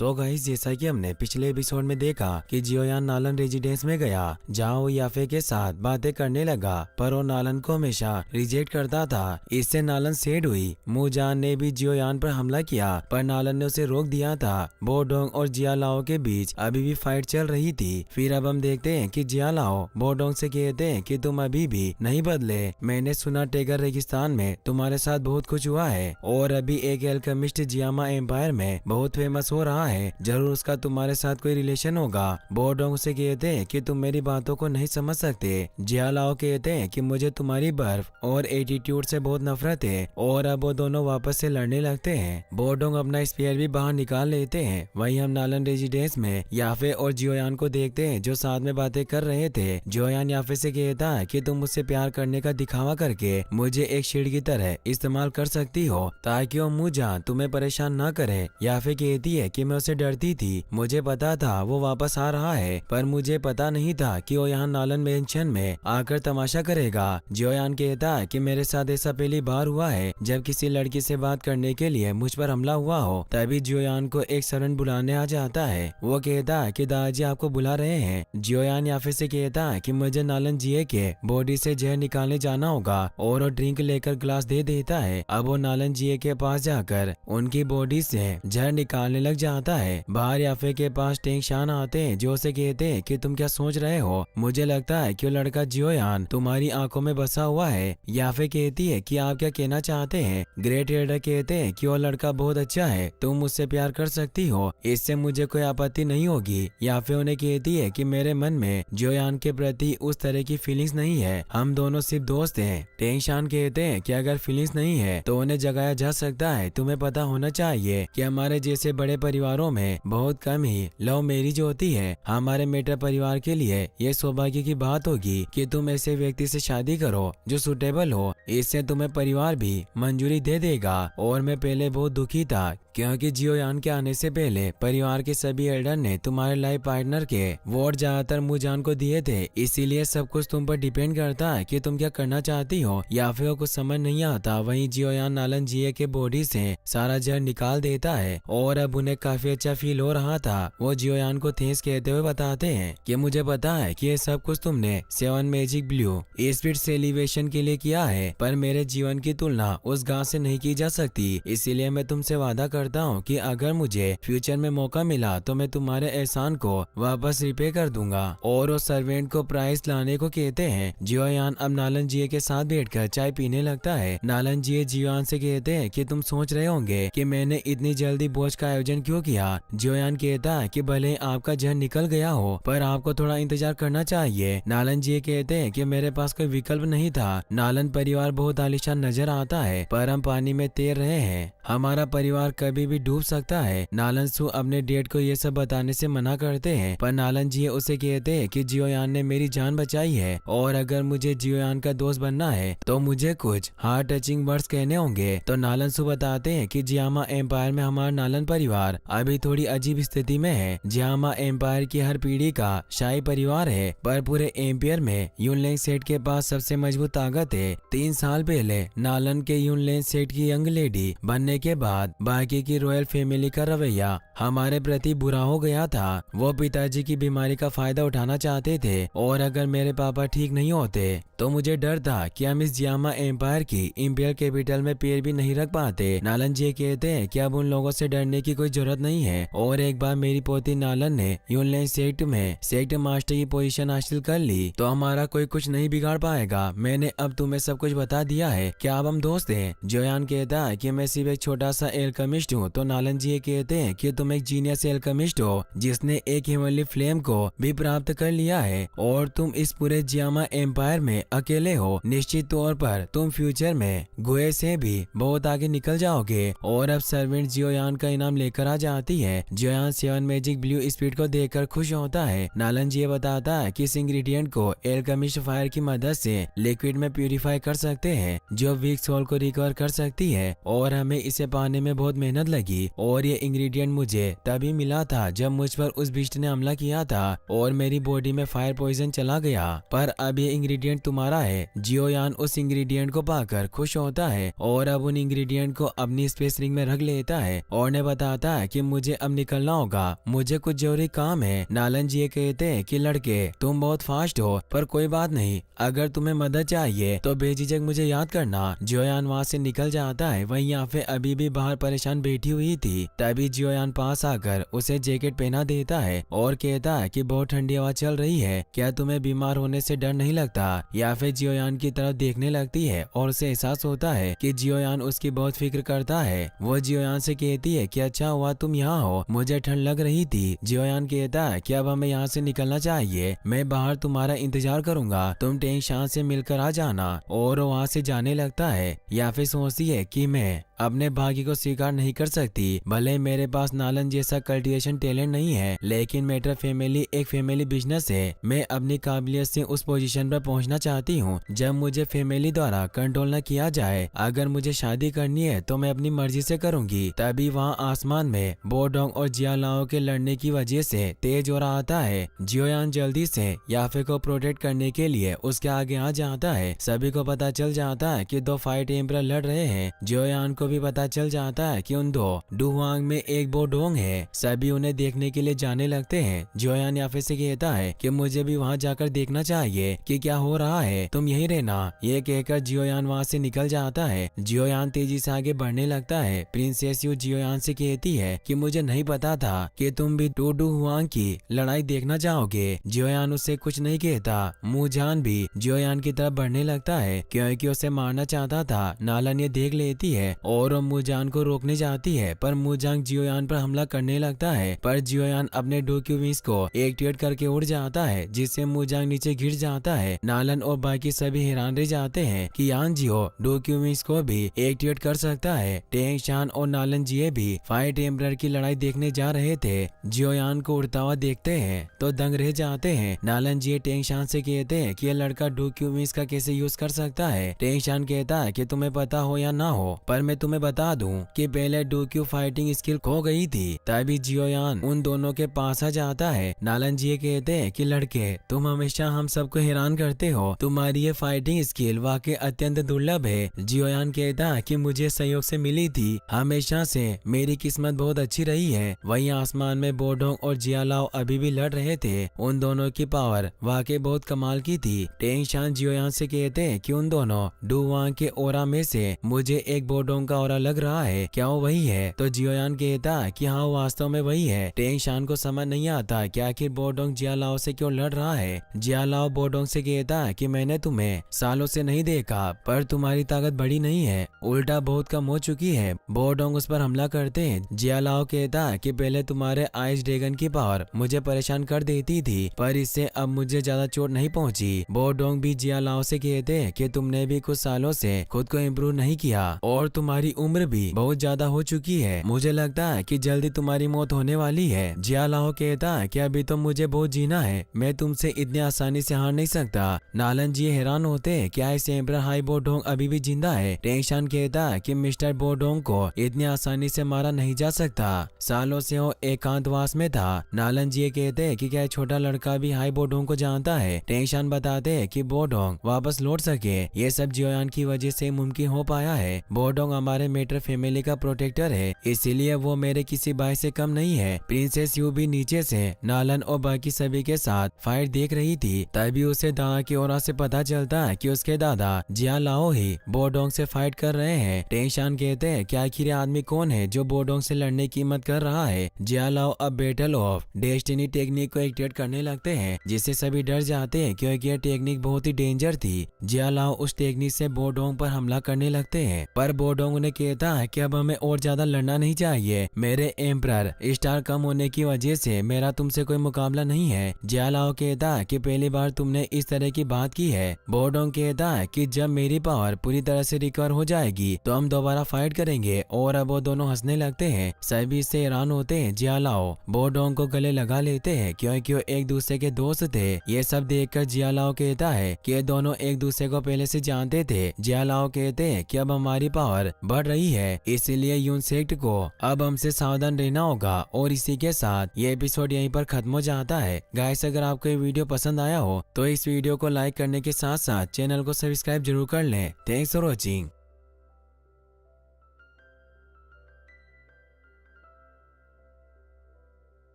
So guys, जैसा कि हमने पिछले एपिसोड में देखा कि जियोयान नालन रेजिडेंस में गया जहां वो याफे के साथ बातें करने लगा, पर वो नालन को हमेशा रिजेक्ट करता था। इससे नालन सैड हुई। मुजान ने भी जियोयान पर हमला किया, पर नालन ने उसे रोक दिया था। बोडोंग और जियालाओ के बीच अभी भी फाइट चल रही थी। फिर अब हम देखते हैं कि जियालाओ बोडोंग से कहते हैं कि तुम अभी भी नहीं बदले। मैंने सुना टेगर रेगिस्तान में तुम्हारे साथ बहुत कुछ हुआ है और अभी एक एल्केमिस्ट जियामा एम्पायर में बहुत फेमस हो रहा है। जरूर उसका तुम्हारे साथ कोई रिलेशन होगा। बोडोंग से कहते हैं कि तुम मेरी बातों को नहीं समझ सकते। जियालाओ कहते हैं कि मुझे तुम्हारी बर्फ और एटीट्यूड से बहुत नफरत है, और अब वो दोनों वापस से लड़ने लगते हैं। बोडोंग अपना स्पेयर भी बाहर निकाल लेते हैं। वहीं हम नालन रेजिडेंस में याफे और जियोयान को देखते हैं जो साथ में बातें कर रहे थे। जियोयान याफे से कहता है कि तुम मुझसे प्यार करने का दिखावा करके मुझे एक शील्ड की तरह इस्तेमाल कर सकती हो ताकि वो मुजान तुम्हें परेशान न करे। याफे कहती है कि मैं उसे डरती थी, मुझे पता था वो वापस आ रहा है, पर मुझे पता नहीं था कि वो यहाँ नालन मेंशन में आकर तमाशा करेगा। जियोयान कहता है कि मेरे साथ ऐसा पहली बार हुआ है जब किसी लड़की से बात करने के लिए मुझ पर हमला हुआ हो। तभी जियोयान को एक सर्वेंट बुलाने आ जाता है। वो कहता है कि दादाजी आपको बुला रहे हैं। जियोयान याफे से कहता है कि मुझे नालन जिए के बॉडी से जहर निकालने जाना होगा, और वो ड्रिंक लेकर ग्लास दे देता है। अब वो नालन जिए के पास जाकर उनकी बॉडी से जहर निकालने लग जाता है। बाहर याफे के पास टेंग शान आते हैं जो उसे कहते हैं कि तुम क्या सोच रहे हो, मुझे लगता है कि वो लड़का जियोयान तुम्हारी आंखों में बसा हुआ है। याफे कहती है कि आप क्या कहना चाहते हैं। ग्रेट हेडर कहते हैं कि वो लड़का बहुत अच्छा है, तुम मुझसे प्यार कर सकती हो, इससे मुझे कोई आपत्ति नहीं होगी। याफे उन्हें कहती है कि मेरे मन में जियोयान के प्रति उस तरह की फीलिंग्स नहीं है, हम दोनों सिर्फ दोस्त हैं। टेंग शान कहते हैं कि अगर फीलिंग्स नहीं है तो उन्हें जगाया जा सकता है। तुम्हें पता होना चाहिए कि हमारे जैसे बड़े परिवारों में बहुत कम ही लव मैरिज होती है। हमारे मेटा परिवार के लिए ये सौभाग्य की बात होगी कि तुम ऐसे व्यक्ति से शादी करो जो सुटेबल हो, इससे तुम्हें परिवार भी मंजूरी दे देगा। और मैं पहले बहुत दुखी था क्योंकि जियोयान के आने से पहले परिवार के सभी एल्डर ने तुम्हारे लाइफ पार्टनर के वोट ज्यादातर मुजान को दिए थे, इसीलिए सब कुछ तुम पर डिपेंड करता है कि तुम क्या करना चाहती हो। या फिर कुछ समझ नहीं आता। वहीं जियोयान नालन जिए के बॉडी से सारा जहर निकाल देता है और अब उन्हें काफी अच्छा फील हो रहा था। वो जियोयान को थैंक्स कहते हुए बताते हैं कि मुझे पता है कि ये सब कुछ तुमने 7 मैजिक ब्लू स्पिरिट सेलिब्रेशन के लिए किया है, पर मेरे जीवन की तुलना उस गांव से नहीं की जा सकती। इसीलिए मैं तुमसे वादा करता हूँ कि अगर मुझे फ्यूचर में मौका मिला तो मैं तुम्हारे एहसान को वापस रिपे कर दूंगा। और वो सर्वेंट को प्राइस लाने को कहते हैं। जियोयान अब नालन जिए के साथ बैठकर चाय पीने लगता है। नालन जिए जियोयान से कहते हैं कि तुम सोच रहे होंगे कि मैंने इतनी जल्दी भोज का आयोजन क्यों किया। जियोयान कहता है कि भले आपका जहर निकल गया हो, पर आपको थोड़ा इंतजार करना चाहिए। नालन जी कहते हैं कि मेरे पास कोई विकल्प नहीं था। नालन परिवार बहुत आलीशान नजर आता है, पर हम पानी में तैर रहे हैं, हमारा परिवार कभी भी डूब सकता है। नालन सु अपने डेड को ये सब बताने से मना करते हैं, पर नालन जी उसे कहते हैं कि जियोयान ने मेरी जान बचाई है, और अगर मुझे जियोयान का दोस्त बनना है तो मुझे कुछ हार्ट टचिंग वर्ड्स कहने होंगे। तो नालन सु बताते हैं कि जियामा एम्पायर में हमारा नालन परिवार अभी थोड़ी अजीब स्थिति में है। जियामा एम्पायर की हर पीढ़ी का शाही परिवार है, पर पूरे एम्पायर में यूनलेंग सेट के पास सबसे मजबूत ताकत है। 3 साल पहले नालन के यूनलेंग सेट की यंग लेडी बनने के बाद बाकी की रॉयल फैमिली का रवैया हमारे प्रति बुरा हो गया था। वो पिताजी की बीमारी का फायदा उठाना चाहते थे, और अगर मेरे पापा ठीक नहीं होते तो मुझे डर था कि हम इस जियामा एम्पायर की इंपियर कैपिटल में पैर भी नहीं रख पाते। नालन जी कहते हैं कि अब उन लोगों से डरने की कोई जरूरत नहीं है, और एक बार मेरी पोती नालन ने यूनलेंग सेक्ट में सेक्ट मास्टर की पोजीशन हासिल कर ली तो हमारा कोई कुछ नहीं बिगाड़ पाएगा। मैंने अब तुम्हें सब कुछ बता दिया है, क्या अब हम दोस्त हैं। जियोयान कहता है कि मैं सिर्फ एक छोटा सा एल्केमिस्ट हूँ। तो नालन जी कहते हैं कि तुम एक जीनियस एल्केमिस्ट हो जिसने एक हेवनली फ्लेम को भी प्राप्त कर लिया है, और तुम इस पूरे जियामा एम्पायर में अकेले हो। निश्चित तौर पर तुम फ्यूचर में गुए से भी बहुत आगे निकल जाओगे। और अब सर्वेंट जियोयान का इनाम लेकर आ जाती है। जियोयान 7 मैजिक ब्लू स्पीड को देखकर खुश होता है। नालन जी बताता है कि इस इंग्रेडिएंट को एल्केमिस्ट फायर की मदद से लिक्विड में प्यूरिफाई कर सकते हैं जो वीक सोल को रिकवर कर सकती है, और हमें इसे पाने में बहुत मेहनत लगी। और ये इंग्रेडिएंट मुझे तभी मिला था जब मुझ पर उस बिस्ट ने हमला किया था और मेरी बॉडी में फायर पॉइजन चला गया, पर अब ये इंग्रेडिएंट तुम्हारा है। जियोयान उस इंग्रेडिएंट को पाकर खुश होता है और अब उन इंग्रेडिएंट को अपनी स्पेस रिंग में रख लेता है और ने बताता है कि मुझे अब निकलना होगा, मुझे कुछ जरूरी काम है। नालन जी ये कहते हैं कि लड़के तुम बहुत फास्ट हो, पर कोई बात नहीं, अगर तुम्हें मदद चाहिए तो बेझिझक मुझे याद करना। जियोयान वहाँ से निकल जाता है। वहीं याफे अभी भी बाहर परेशान बैठी हुई थी। तभी जियोयान पास आकर उसे जैकेट पहना देता है और कहता है कि बहुत ठंडी हवा चल रही है, क्या तुम्हें बीमार होने से डर नहीं लगता। याफे जियोयान की तरफ देखने लगती है और उसे एहसास होता है कि जियोयान उसकी बहुत फिक्र करता है। वो जियोयान से कहती है कि अच्छा हुआ तुम यहाँ हो, मुझे ठंड लग रही थी। जियोयान कहता है कि अब हमें यहाँ से निकलना चाहिए, मैं बाहर तुम्हारा इंतजार करूंगा, तुम टेंग शान से मिलकर आ जाना। और वहाँ से जाने लगता है। याफे सोचती है कि मैं अपने भाग्य को स्वीकार नहीं कर सकती। भले मेरे पास नालन जैसा कल्टीवेशन टैलेंट नहीं है, लेकिन मेरा फैमिली एक फैमिली बिजनेस है। मैं अपनी काबिलियत से उस पोजीशन पर पहुंचना चाहती हूं जब मुझे फैमिली द्वारा कंट्रोल न किया जाए। अगर मुझे शादी करनी है तो मैं अपनी मर्जी से करूंगी। तभी वहां आसमान में बोडोंग और जियालाओ के लड़ने की वजह से तेज हो रहा आता है। जियोयान जल्दी से याफे को प्रोटेक्ट करने के लिए उसके आगे आ जाता है। सभी को पता चल जाता है कि दो फाइट एम्परर लड़ रहे हैं। जियोयान को भी पता चल जाता है कि उन दो डुहुआंग में एक बोडोंग है। सभी उन्हें देखने के लिए जाने लगते हैं। जियोयान याफे से कहता है कि मुझे भी वहां जाकर देखना चाहिए कि क्या हो रहा है, तुम यहीं रहना। ये कहकर जियोयान वहां से निकल जाता है। जियोयान तेजी से आगे बढ़ने लगता है। प्रिंसेस यू जियोयान से कहती है कि मुझे नहीं पता था कि तुम भी टू डुहुआंग की लड़ाई देखना चाहोगे। जियोयान उससे कुछ नहीं कहता। मुजान भी जियोयान की तरफ बढ़ने लगता है क्योंकि उसे मारना चाहता था। नालन ये देख लेती है और मुजान को रोकने जाती है, पर मुजांग जियोयान पर हमला करने लगता है। पर जियोयान अपने डोक्यू विंग्स को एक्टिवेट करके उड़ जाता है, जिससे मुजांग नीचे गिर जाता है। नालन और बाकी सभी हैरान रह जाते हैं कि यान जियो डोक्यू विंग्स को भी एक्टिवेट कर सकता है। टेंग शान और नालन जिये भी फाइट एम्परर की लड़ाई देखने जा रहे थे। जियोयान को उड़ता हुआ देखते हैं तो दंग रह जाते हैं। नालन जिये टेंग शान से कहते हैं कि यह लड़का डोक्यू विंग्स का कैसे यूज कर सकता है। टेंग शान कहता है कि तुम्हें पता हो या ना हो, पर मैं तुम्हें बता दूं कि पहले डोक्यू फाइटिंग स्किल खो गई थी। तभी जियोयान उन दोनों के पास आ जाता है। नालन जी कहते हैं कि लड़के तुम हमेशा हम सबको हैरान करते हो, तुम्हारी ये फाइटिंग स्किल वाकई अत्यंत दुर्लभ है। जियोयान कहता है कि मुझे सहयोग से मिली थी, हमेशा से मेरी किस्मत बहुत अच्छी रही है। वहीं आसमान में बोडोंग और जियालाओ अभी भी लड़ रहे थे। उन दोनों की पावर वाकई बहुत कमाल की थी। टेंग शान जियोयान से कहते हैं कि उन दोनों डुहुआंग के ओरा में से मुझे एक बोडोंग का ओरा लग रहा है, क्या वो वही है? तो जियोयान कहता है कि हाँ वास्तव में वही है। टेंग शान को समझ नहीं आता कि आखिर बोडोंग जियालाओ से क्यों लड़ रहा है। जियालाओ बोडोंग से कहता है कि मैंने तुम्हें सालों से नहीं देखा, पर तुम्हारी ताकत बड़ी नहीं है, उल्टा बहुत कम हो चुकी है। बोडोंग उस पर हमला करते हैं। जियालाओ कहता है कि पहले तुम्हारे आइस ड्रैगन की पावर मुझे परेशान कर देती थी, पर इससे अब मुझे ज्यादा चोट नहीं पहुंची। बोडोंग भी जियालाओ से कहते हैं कि तुमने भी कुछ सालों से खुद को इम्प्रूव नहीं किया और तुम्हारी उम्र भी बहुत ज्यादा हो चुकी है, मुझे लगता है कि जल्दी तुम्हारी मौत होने वाली है। जियालाओ कहता है कि अभी तो मुझे बहुत जीना है, मैं तुमसे इतनी आसानी से हार नहीं सकता। नालन जी हैरान होते हैं, क्या इस एम्परर हाई बोडोंग अभी भी जिंदा है? टेंग शान कहता है कि मिस्टर बोडोंग को इतनी आसानी से मारा नहीं जा सकता, सालों से वो एकांतवास में था। नालन जी कहते हैं कि क्या छोटा लड़का भी हाई बोडोंग को जानता है? टेंग शान बताते हैं कि बोडोंग वापस लौट सके ये सब जियोयान की वजह से मुमकिन हो पाया है। बोडोंग हमारे मेटर फैमिली का प्रोटेक्टर है, इसीलिए वो मेरे किसी भाई से कम नहीं है। प्रिंसेस यू भी नीचे से नालन और बाकी सभी के साथ फाइट देख रही थी। तभी उसे दादा की ओर से पता चलता है कि उसके दादा जियालाओ ही बोडोंग से फाइट कर रहे हैं। टेंग शान कहते हैं कि आखिर ये आदमी कौन है जो बोडोंग से लड़ने की हिम्मत कर रहा है। जियालाओ अब बैटल ऑफ डेस्टिनी टेक्निक को एक्टिवेट करने लगते हैं, जिससे सभी डर जाते हैं क्योंकि यह टेक्निक बहुत ही डेंजर थी। जियालाओ उस टेक्निक से बोडोंग पर हमला करने लगते हैं, पर बोडोंग उन्हें कहता है कि अब हमें और ज्यादा लड़ना नहीं चाहिए, मेरे एम्परर स्टार कम होने की वजह से मेरा तुमसे कोई मुकाबला नहीं है। जियालाओ कहता है कि पहली बार तुमने इस तरह की बात की है। बोडोंग कहता है कि जब मेरी पावर पूरी तरह से रिकवर हो जाएगी तो हम दोबारा फाइट करेंगे, और अब वो दोनों हंसने लगते हैं। सभी इससे हैरान होते हैं। जियालाओ बोडोंग को गले लगा लेते हैं क्योंकि वो एक दूसरे के दोस्त थे। ये सब देखकर जियालाओ कहता है कि ये दोनों एक दूसरे को पहले से जानते थे। जियालाओ कहते हैं कि अब हमारी पावर बढ़ रही है, इसीलिए यून सेक्ट को अब हमसे सावधान रहना होगा। और इसी के साथ ये एपिसोड यहीं पर खत्म हो जाता है। गाइस अगर आपको ये वीडियो पसंद आया हो तो इस वीडियो को लाइक करने के साथ साथ चैनल को सब्सक्राइब जरूर कर लें। Thanks for watching.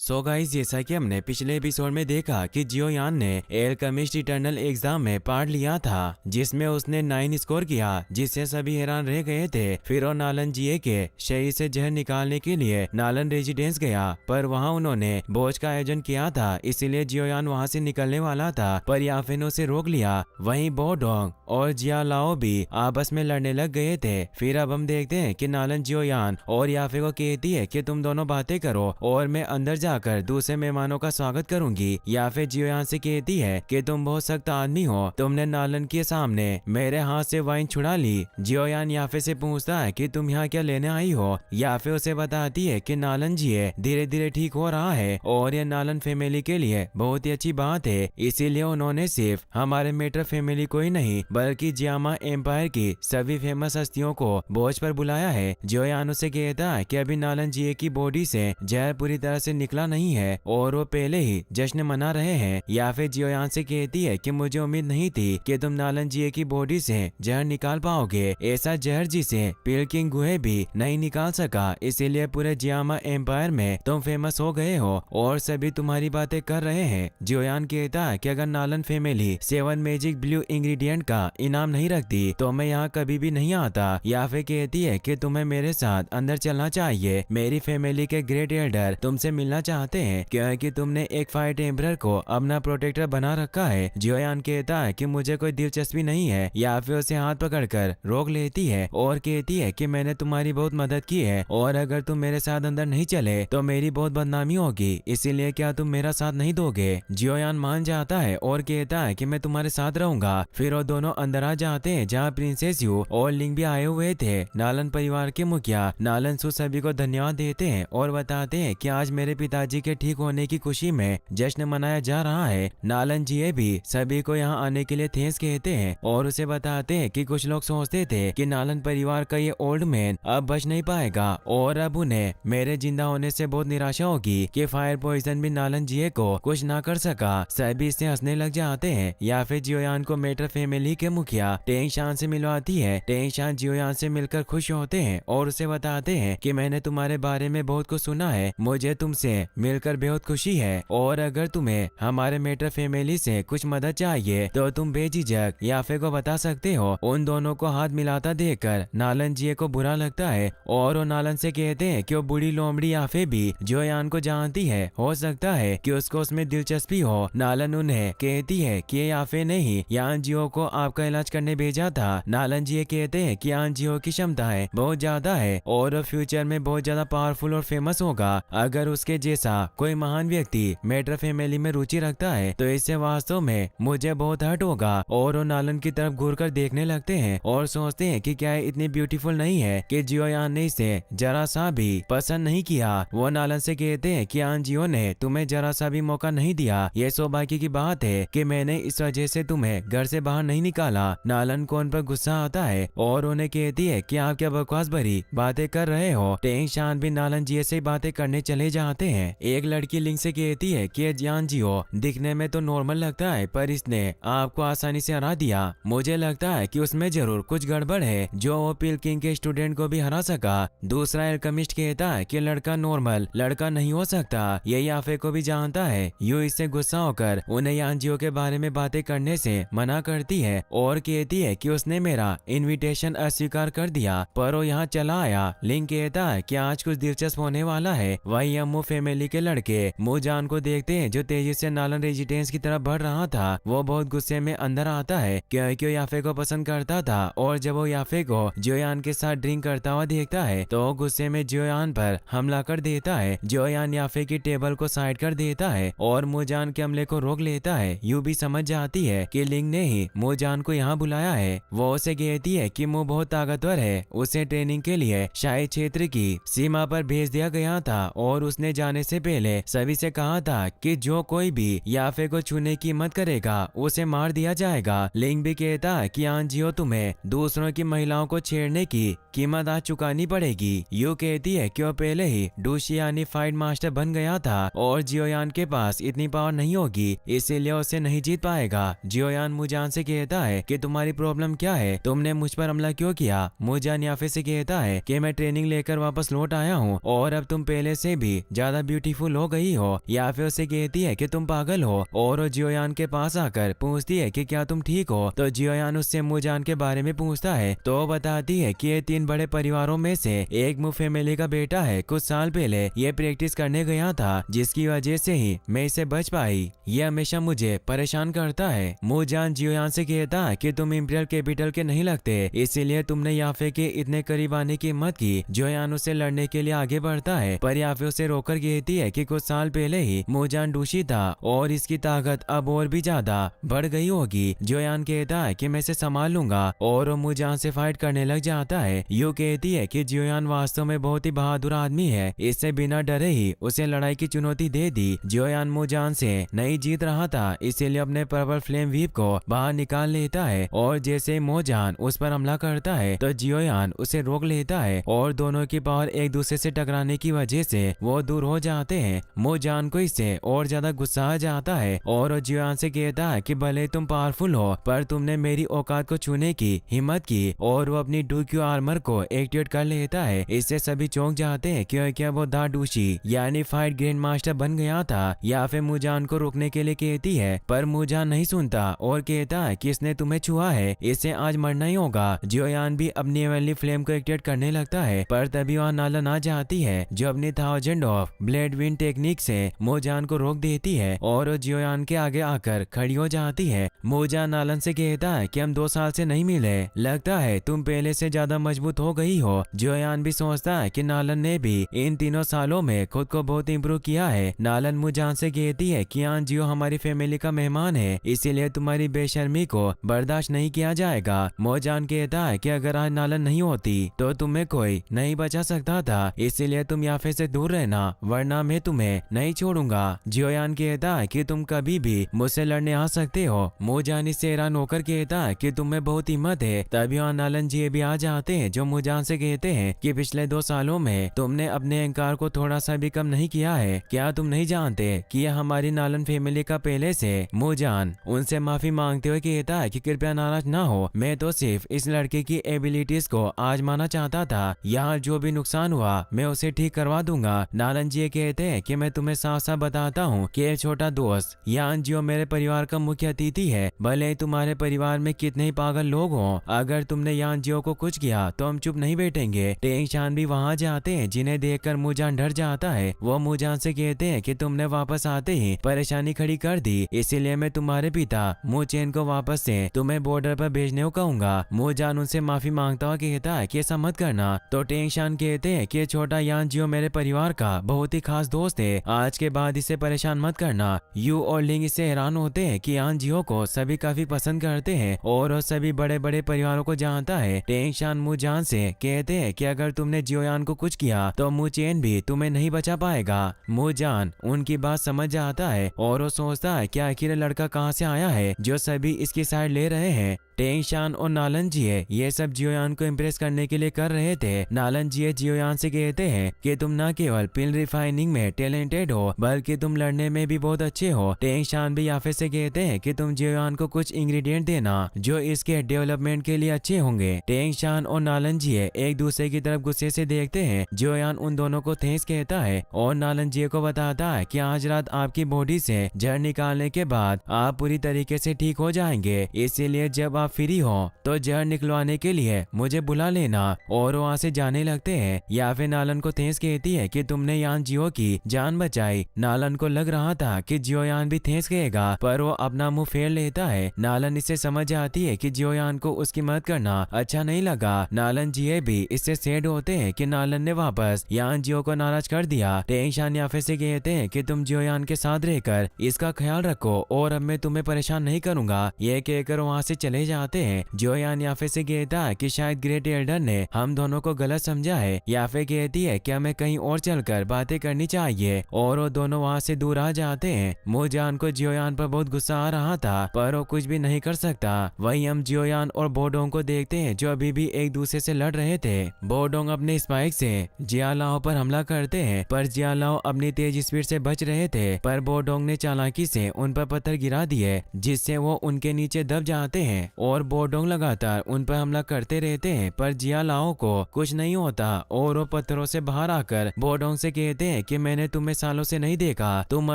So guys, जैसा कि हमने पिछले एपिसोड में देखा कि जियो यान ने एल्केमिस्ट इटर्नल एग्जाम में पार्ट लिया था, जिसमें उसने 9 स्कोर किया, जिससे सभी हैरान रह गए थे। फिर वो नालन जिए के शरीर से जहर निकालने के लिए नालन रेजिडेंस गया, पर वहां उन्होंने बोझ का आयोजन किया था, इसीलिए जियो यान वहां से निकलने वाला था, पर याफे ने उसे रोक लिया। वहीं बोडोंग और जिया लाओ भी आपस में लड़ने लग गए थे। फिर अब हम देखते हैं कि नालन जियो यान और याफे को कहती है कि तुम दोनों बातें करो और मैं अंदर जाकर दूसरे मेहमानों का स्वागत करूंगी। या फिर जियोयान से कहती है कि तुम बहुत सख्त आदमी हो, तुमने नालन के सामने मेरे हाथ से वाइन छुड़ा ली। जियोयान याफे से पूछता है कि तुम यहाँ क्या लेने आई हो। याफे उसे बताती है कि नालन जिये धीरे धीरे ठीक हो रहा है और ये नालन फैमिली के लिए बहुत ही अच्छी बात है, इसीलिए उन्होंने सिर्फ हमारे मेटर फैमिली को ही नहीं बल्कि जियामा एम्पायर की सभी फेमस हस्तियों को भोज पर बुलाया है। जियोयान उसे कहता है कि अभी नालन जिये की बॉडी से जहर पूरी तरह से निकला नहीं है और वो पहले ही जश्न मना रहे हैं। या फिर जियोयान से कहती है कि मुझे उम्मीद नहीं थी कि तुम नालन जिये की बॉडी से जहर निकाल पाओगे, ऐसा जहर जिसे पिल किंग गुहे भी नहीं निकाल सका, इसीलिए पूरे जियामा एम्पायर में तुम फेमस हो गए हो और सभी तुम्हारी बातें कर रहे हैं। जियोयान कहता है कि अगर नालन फैमिली 7 मैजिक ब्लू इंग्रेडिएंट का इनाम नहीं रखती तो मैं यहाँ कभी भी नहीं आता। या फिर कहती है कि तुम्हें मेरे साथ अंदर चलना चाहिए, मेरी फैमिली के ग्रेट एल्डर तुमसे मिलना चाहते हैं क्योंकि तुमने एक फायर टेम्परर को अपना प्रोटेक्टर बना रखा है। जियोयान कहता है कि मुझे कोई दिलचस्पी नहीं है। या फिर उसे हाथ पकड़कर रोक लेती है और कहती है कि मैंने तुम्हारी बहुत मदद की है और अगर तुम मेरे साथ अंदर नहीं चले तो मेरी बहुत बदनामी होगी, इसीलिए क्या तुम मेरा साथ नहीं दोगे। जियोयान मान जाता है और कहता है कि मैं तुम्हारे साथ रहूंगा। फिर वो दोनों अंदर आ जाते हैं जहाँ प्रिंसेस यू और लिंग भी आए हुए थे। नालन परिवार के मुखिया नालन सु सभी को धन्यवाद देते हैं और बताते हैं कि आज मेरे पिताजी के ठीक होने की खुशी में जश्न मनाया जा रहा है। नालन जिये भी सभी को यहाँ आने के लिए थैंक्स कहते हैं और उसे बताते हैं कि कुछ लोग सोचते थे कि नालन परिवार का ये ओल्ड मैन अब बच नहीं पाएगा और अब उन्हें मेरे जिंदा होने से बहुत निराशा होगी कि फायर पॉइजन भी नालन जिये को कुछ ना कर सका। सभी इससे हंसने लग जाते हैं। या फिर जियोयान को मेटर फैमिली के मुखिया टेंग शान से मिलवाती है। टेंग शान जियोयान से मिलकर खुश होते हैं और उसे बताते हैं कि मैंने तुम्हारे बारे में बहुत कुछ सुना है, मुझे तुमसे मिलकर बहुत खुशी है और अगर तुम्हें हमारे मेटर फैमिली से कुछ मदद चाहिए तो तुम बेझिझक याफे को बता सकते हो। उन दोनों को हाथ मिलाता देखकर नालन जिये को बुरा लगता है और वो नालन से कहते हैं कि वो बूढ़ी लोमड़ी याफे भी जियोयान को जानती है, हो सकता है कि उसको उसमें दिलचस्पी हो। नालन उन्हें कहती है कि याफे ने ही यान जियो को आपका इलाज करने भेजा था। नालन जिये कहते हैं कि यान जियो की क्षमताएं बहुत ज्यादा है और फ्यूचर में बहुत ज्यादा पावरफुल और फेमस होगा। अगर उसके जैसा कोई महान व्यक्ति मेटर फैमिली में रुचि रखता है तो इससे वास्तव में मुझे बहुत हर्ट होगा। और वो नालन की तरफ घूरकर देखने लगते हैं और सोचते हैं कि क्या इतनी ब्यूटीफुल नहीं है कि जियोयान ने इसे जरा सा भी पसंद नहीं किया। वो नालन से कहते हैं कि यान जियो ने तुम्हें जरा सा भी मौका नहीं दिया, ये सौभाग्य की बात है कि मैंने इस वजह से तुम्हें घर से बाहर नहीं निकाला। नालन को उन पर गुस्सा आता है और उन्हें कहती है कि आप क्या बकवास भरी बातें कर रहे हो। टेंग शान भी नालन जिये से बातें करने चले जाते हैं। एक लड़की लिंग से कहती है कि यान जियो दिखने में तो नॉर्मल लगता है पर इसने आपको आसानी से हरा दिया, मुझे लगता है कि उसमें जरूर कुछ गड़बड़ है जो वो पिल किंग के स्टूडेंट को भी हरा सका। दूसरा एल्केमिस्ट कहता है कि लड़का नॉर्मल लड़का नहीं हो सकता, ये याफे को भी जानता है। यू इससे गुस्सा होकर उन्हें यान जियो के बारे में बातें करने से मना करती है और कहती है कि उसने मेरा इनविटेशन अस्वीकार कर दिया पर वो यहाँ चला आया। लिंग कहता है कि आज कुछ दिलचस्प होने वाला है। वही अम्मू फैमिली के लड़के मुजान को देखते हैं जो तेजी से नालन रेजिडेंस की तरफ बढ़ रहा था। वो बहुत गुस्से में अंदर आता है क्योंकि वो याफे को पसंद करता था और जब वो याफे को जियोयान के साथ ड्रिंक करता हुआ देखता है तो वो गुस्से में जियोयान पर हमला कर देता है। जियोयान याफे की टेबल को साइड कर देता है और मुजान के हमले को रोक लेता है। यू भी समझ जाती है कि लिंग ने ही मुजान को यहाँ बुलाया है। वो उसे कहती है कि मु बहुत ताकतवर है, उसे ट्रेनिंग के लिए शाही क्षेत्र की सीमा पर भेज दिया गया था और उसने जाने से पहले सभी से कहा था कि जो कोई भी याफे को छूने की हिम्मत करेगा उसे मार दिया जाएगा। लिंग भी कहता है कि यान जियो तुम्हें दूसरों की महिलाओं को छेड़ने की कीमत आज चुकानी पड़ेगी। यू कहती है कि वो पहले ही डूशी यानी फाइट मास्टर बन गया था और जियोयान के पास इतनी पावर नहीं होगी, इसीलिए उसे नहीं जीत पाएगा। जियोयान मुजान से कहता है कि तुम्हारी प्रॉब्लम क्या है, तुमने मुझ पर हमला क्यों किया। मुजान याफे से कहता है कि मैं ट्रेनिंग लेकर वापस लौट आया हूँ और अब तुम पहले से भी ज्यादा ब्यूटीफुल हो गई हो, या फिर उसे कहती है कि तुम पागल हो और वो जियोयान के पास आकर पूछती है कि क्या तुम ठीक हो। तो जियोयान उससे मूजान के बारे में पूछता है तो वो बताती है कि ये 3 बड़े परिवारों में से एक मू फैमिली का बेटा है। कुछ साल पहले ये प्रैक्टिस करने गया था, जिसकी वजह से ही मैं इससे बच पाई। ये हमेशा मुझे परेशान करता है। मूजान जियोयान से कहता है कि तुम इंपीरियल कैपिटल के नहीं लगते, इसीलिए तुमने याफे के इतने करीब आने की हिम्मत की। जियोयान उससे लड़ने के लिए आगे बढ़ता है, पर याफे उसे रोकर कहती है कि कुछ साल पहले ही मूजान दूषी था और इसकी ताकत अब और भी ज्यादा बढ़ गई होगी। जियोयान कहता है कि मैं इसे संभाल लूंगा और वो मूजान से फाइट करने लग जाता है। यू कहती है कि जियोयान वास्तव में बहुत ही बहादुर आदमी है, इससे बिना डरे ही उसे लड़ाई की चुनौती दे दी। जियोयान मूजान से नहीं जीत रहा था, इसीलिए अपने पर्पल फ्लेम व्हीप को बाहर निकाल लेता है और जैसे मूजान उस पर हमला करता है तो जियोयान उसे रोक लेता है और दोनों की पावर एक दूसरे से टकराने की वजह से वो दूर हो जाते हैं। मूजान को इससे और ज्यादा गुस्सा आ जाता है और जियोयान से कहता है कि भले तुम पावरफुल हो, पर तुमने मेरी औकात को छूने की हिम्मत की, और वो अपनी डूक्यू आर्मर को एक्टिवेट कर लेता है। इससे सभी चौंक जाते हैं क्योंकि वो दा डूशी यानी फाइट ग्रैंड मास्टर बन गया था। या फिर मूजान को रोकने के लिए कहती है, पर मूजान नहीं सुनता और कहता है कि इसने तुम्हें छुआ है, इससे आज मरना ही होगा। जियोयान भी अपनी एवनली फ्लेम को एक्टिवेट करने लगता है, पर तभी वहाँ नालन आ जाती है जो अपनी 1000 ऑफ ब्लेड विंड टेक्निक से मूजान को रोक देती है और जियोयान के आगे आकर खड़ी हो जाती है। मूजान नालन से कहता है कि हम 2 साल से नहीं मिले, लगता है तुम पहले से ज्यादा मजबूत हो गई हो। जियोयान भी सोचता है कि नालन ने भी इन 3 सालों में खुद को बहुत इम्प्रूव किया है। नालन मूजान से कहती है कि हाँ जियो हमारी फैमिली का मेहमान है, इसीलिए तुम्हारी बेशर्मी को बर्दाश्त नहीं किया जाएगा। मूजान कहता है कि अगर आज नालन नहीं होती तो तुम्हें कोई नहीं बचा सकता था, इसीलिए तुम याफे से दूर रहना, वरना मैं तुम्हें नहीं छोड़ूंगा। जियोयान कहता है कि तुम कभी भी मुझसे लड़ने आ सकते हो। मूजान इससे हैरान होकर कहता है कि तुम्हें बहुत हिम्मत है। तभी वहाँ नालन जी भी आ जाते हैं जो मूजान से कहते हैं कि पिछले 2 सालों में तुमने अपने अहंकार को थोड़ा सा भी कम नहीं किया है। क्या तुम नहीं जानते कि यह हमारी नालन फैमिली का पहले से। मूजान उनसे माफी मांगते हुए कहता है कि कृपया नाराज ना हो, मैं तो सिर्फ इस लड़के की एबिलिटीज को आजमाना चाहता था। यहाँ जो भी नुकसान हुआ मैं उसे ठीक करवा दूंगा। नालन जी कहते हैं कि मैं तुम्हें साफ साफ बताता हूँ कि एक छोटा दोस्त यान जियो मेरे परिवार का मुख्य अतिथि है, भले ही तुम्हारे परिवार में कितने ही पागल लोग हों। अगर तुमने यान जियो को कुछ किया तो हम चुप नहीं बैठेंगे। टेंग शान भी वहाँ जाते हैं, जिन्हें देखकर मूजान डर जाता है। वो मूजान से कहते हैं कि तुमने वापस आते ही परेशानी खड़ी कर दी, इसीलिए मैं तुम्हारे पिता मूचेन को वापस से तुम्हें बॉर्डर पर भेजने को कहूंगा। मूजान उनसे माफी मांगता हुआ कहता है कि ऐसा मत करना। तो टेंग शान कहते हैं कि छोटा यान जियो मेरे परिवार का बहुत ही खास दोस्त है, आज के बाद इसे परेशान मत करना। यू और लिंग इससे हैरान होते हैं कि यान जियो को सभी काफी पसंद करते हैं और सभी बड़े बड़े परिवारों को जानता है। टेंग शान मूजान से कहते हैं कि अगर तुमने जियोयान को कुछ किया तो मूचेन भी तुम्हें नहीं बचा पाएगा। मूजान उनकी बात समझ जाता है और वो सोचता है कि आखिर लड़का कहाँ से आया है जो सभी इसकी साइड ले रहे हैं। टेंग शान और नालन जिये ये सब जियोयान को इम्प्रेस करने के लिए कर रहे थे। नालन जिये जियोयान से कहते हैं कि तुम न केवल पिल रिफाइनिंग में टैलेंटेड हो, बल्कि तुम लड़ने में भी बहुत अच्छे हो। टेंग शान भी याफे से कहते हैं कि तुम जियोयान को कुछ इंग्रेडिएंट देना जो इसके डेवलपमेंट के लिए अच्छे होंगे। टेंग शान और नालन जिये एक दूसरे की तरफ गुस्से से देखते हैं। जियोयान उन दोनों को थैंक्स कहता है और नालन जिये को बताता है कि आज रात आपकी बॉडी से जहर निकालने के बाद आप पूरी तरीके से ठीक हो जाएंगे, इसीलिए जब आप फ्री हो तो जहर निकलवाने के लिए मुझे बुला लेना। और वहाँ से जाने लगते हैं। या फिर नालन को थैंक्स कहती है कि तुमने यान जियो की जान बचाई। नालन को लग रहा था कि जियोयान भी थैंक्स कहेगा, पर वो अपना मुंह फेर लेता है। नालन इससे समझ आती है कि जियोयान को उसकी मदद करना अच्छा नहीं लगा। नालन जिये भी इससे सैड होते हैं कि नालन ने वापस यान जियो को नाराज कर दिया। टेंग शान याफे से कहते हैं कि तुम जियोयान के साथ रहकर इसका ख्याल रखो और अब मैं तुम्हें परेशान नहीं करूंगा। ये कहकर वहाँ से चले जाते हैं। जियोयान याफे से कहता है कि शायद ग्रेट एल्डर ने हम दोनों को गलत समझा है। याफे कहती है कि हमें कहीं और चलकर बातें करनी चाहिए और वो दोनों वहाँ से दूर आ जाते हैं। मूजान को जियोयान पर बहुत गुस्सा आ रहा था, पर वो कुछ भी नहीं कर सकता। वहीं हम जियोयान और बोडोंग को देखते हैं जो अभी भी एक दूसरे से लड़ रहे थे। बोडोंग अपने स्पाइक से जियालाओ पर हमला करते हैं, पर जियालाओ अपनी तेज स्पीड से बच रहे थे, पर बोडोंग ने चालाकी से उन पर पत्थर गिरा दिए जिससे वो उनके नीचे दब जाते हैं और बोडोंग लगातार उन पर हमला करते रहते हैं, पर जियालाओ को कुछ नहीं होता और वो पत्थरों से बाहर आकर बोडोंग से कहते हैं कि मैंने तुम्हें सालों से नहीं देखा, तुम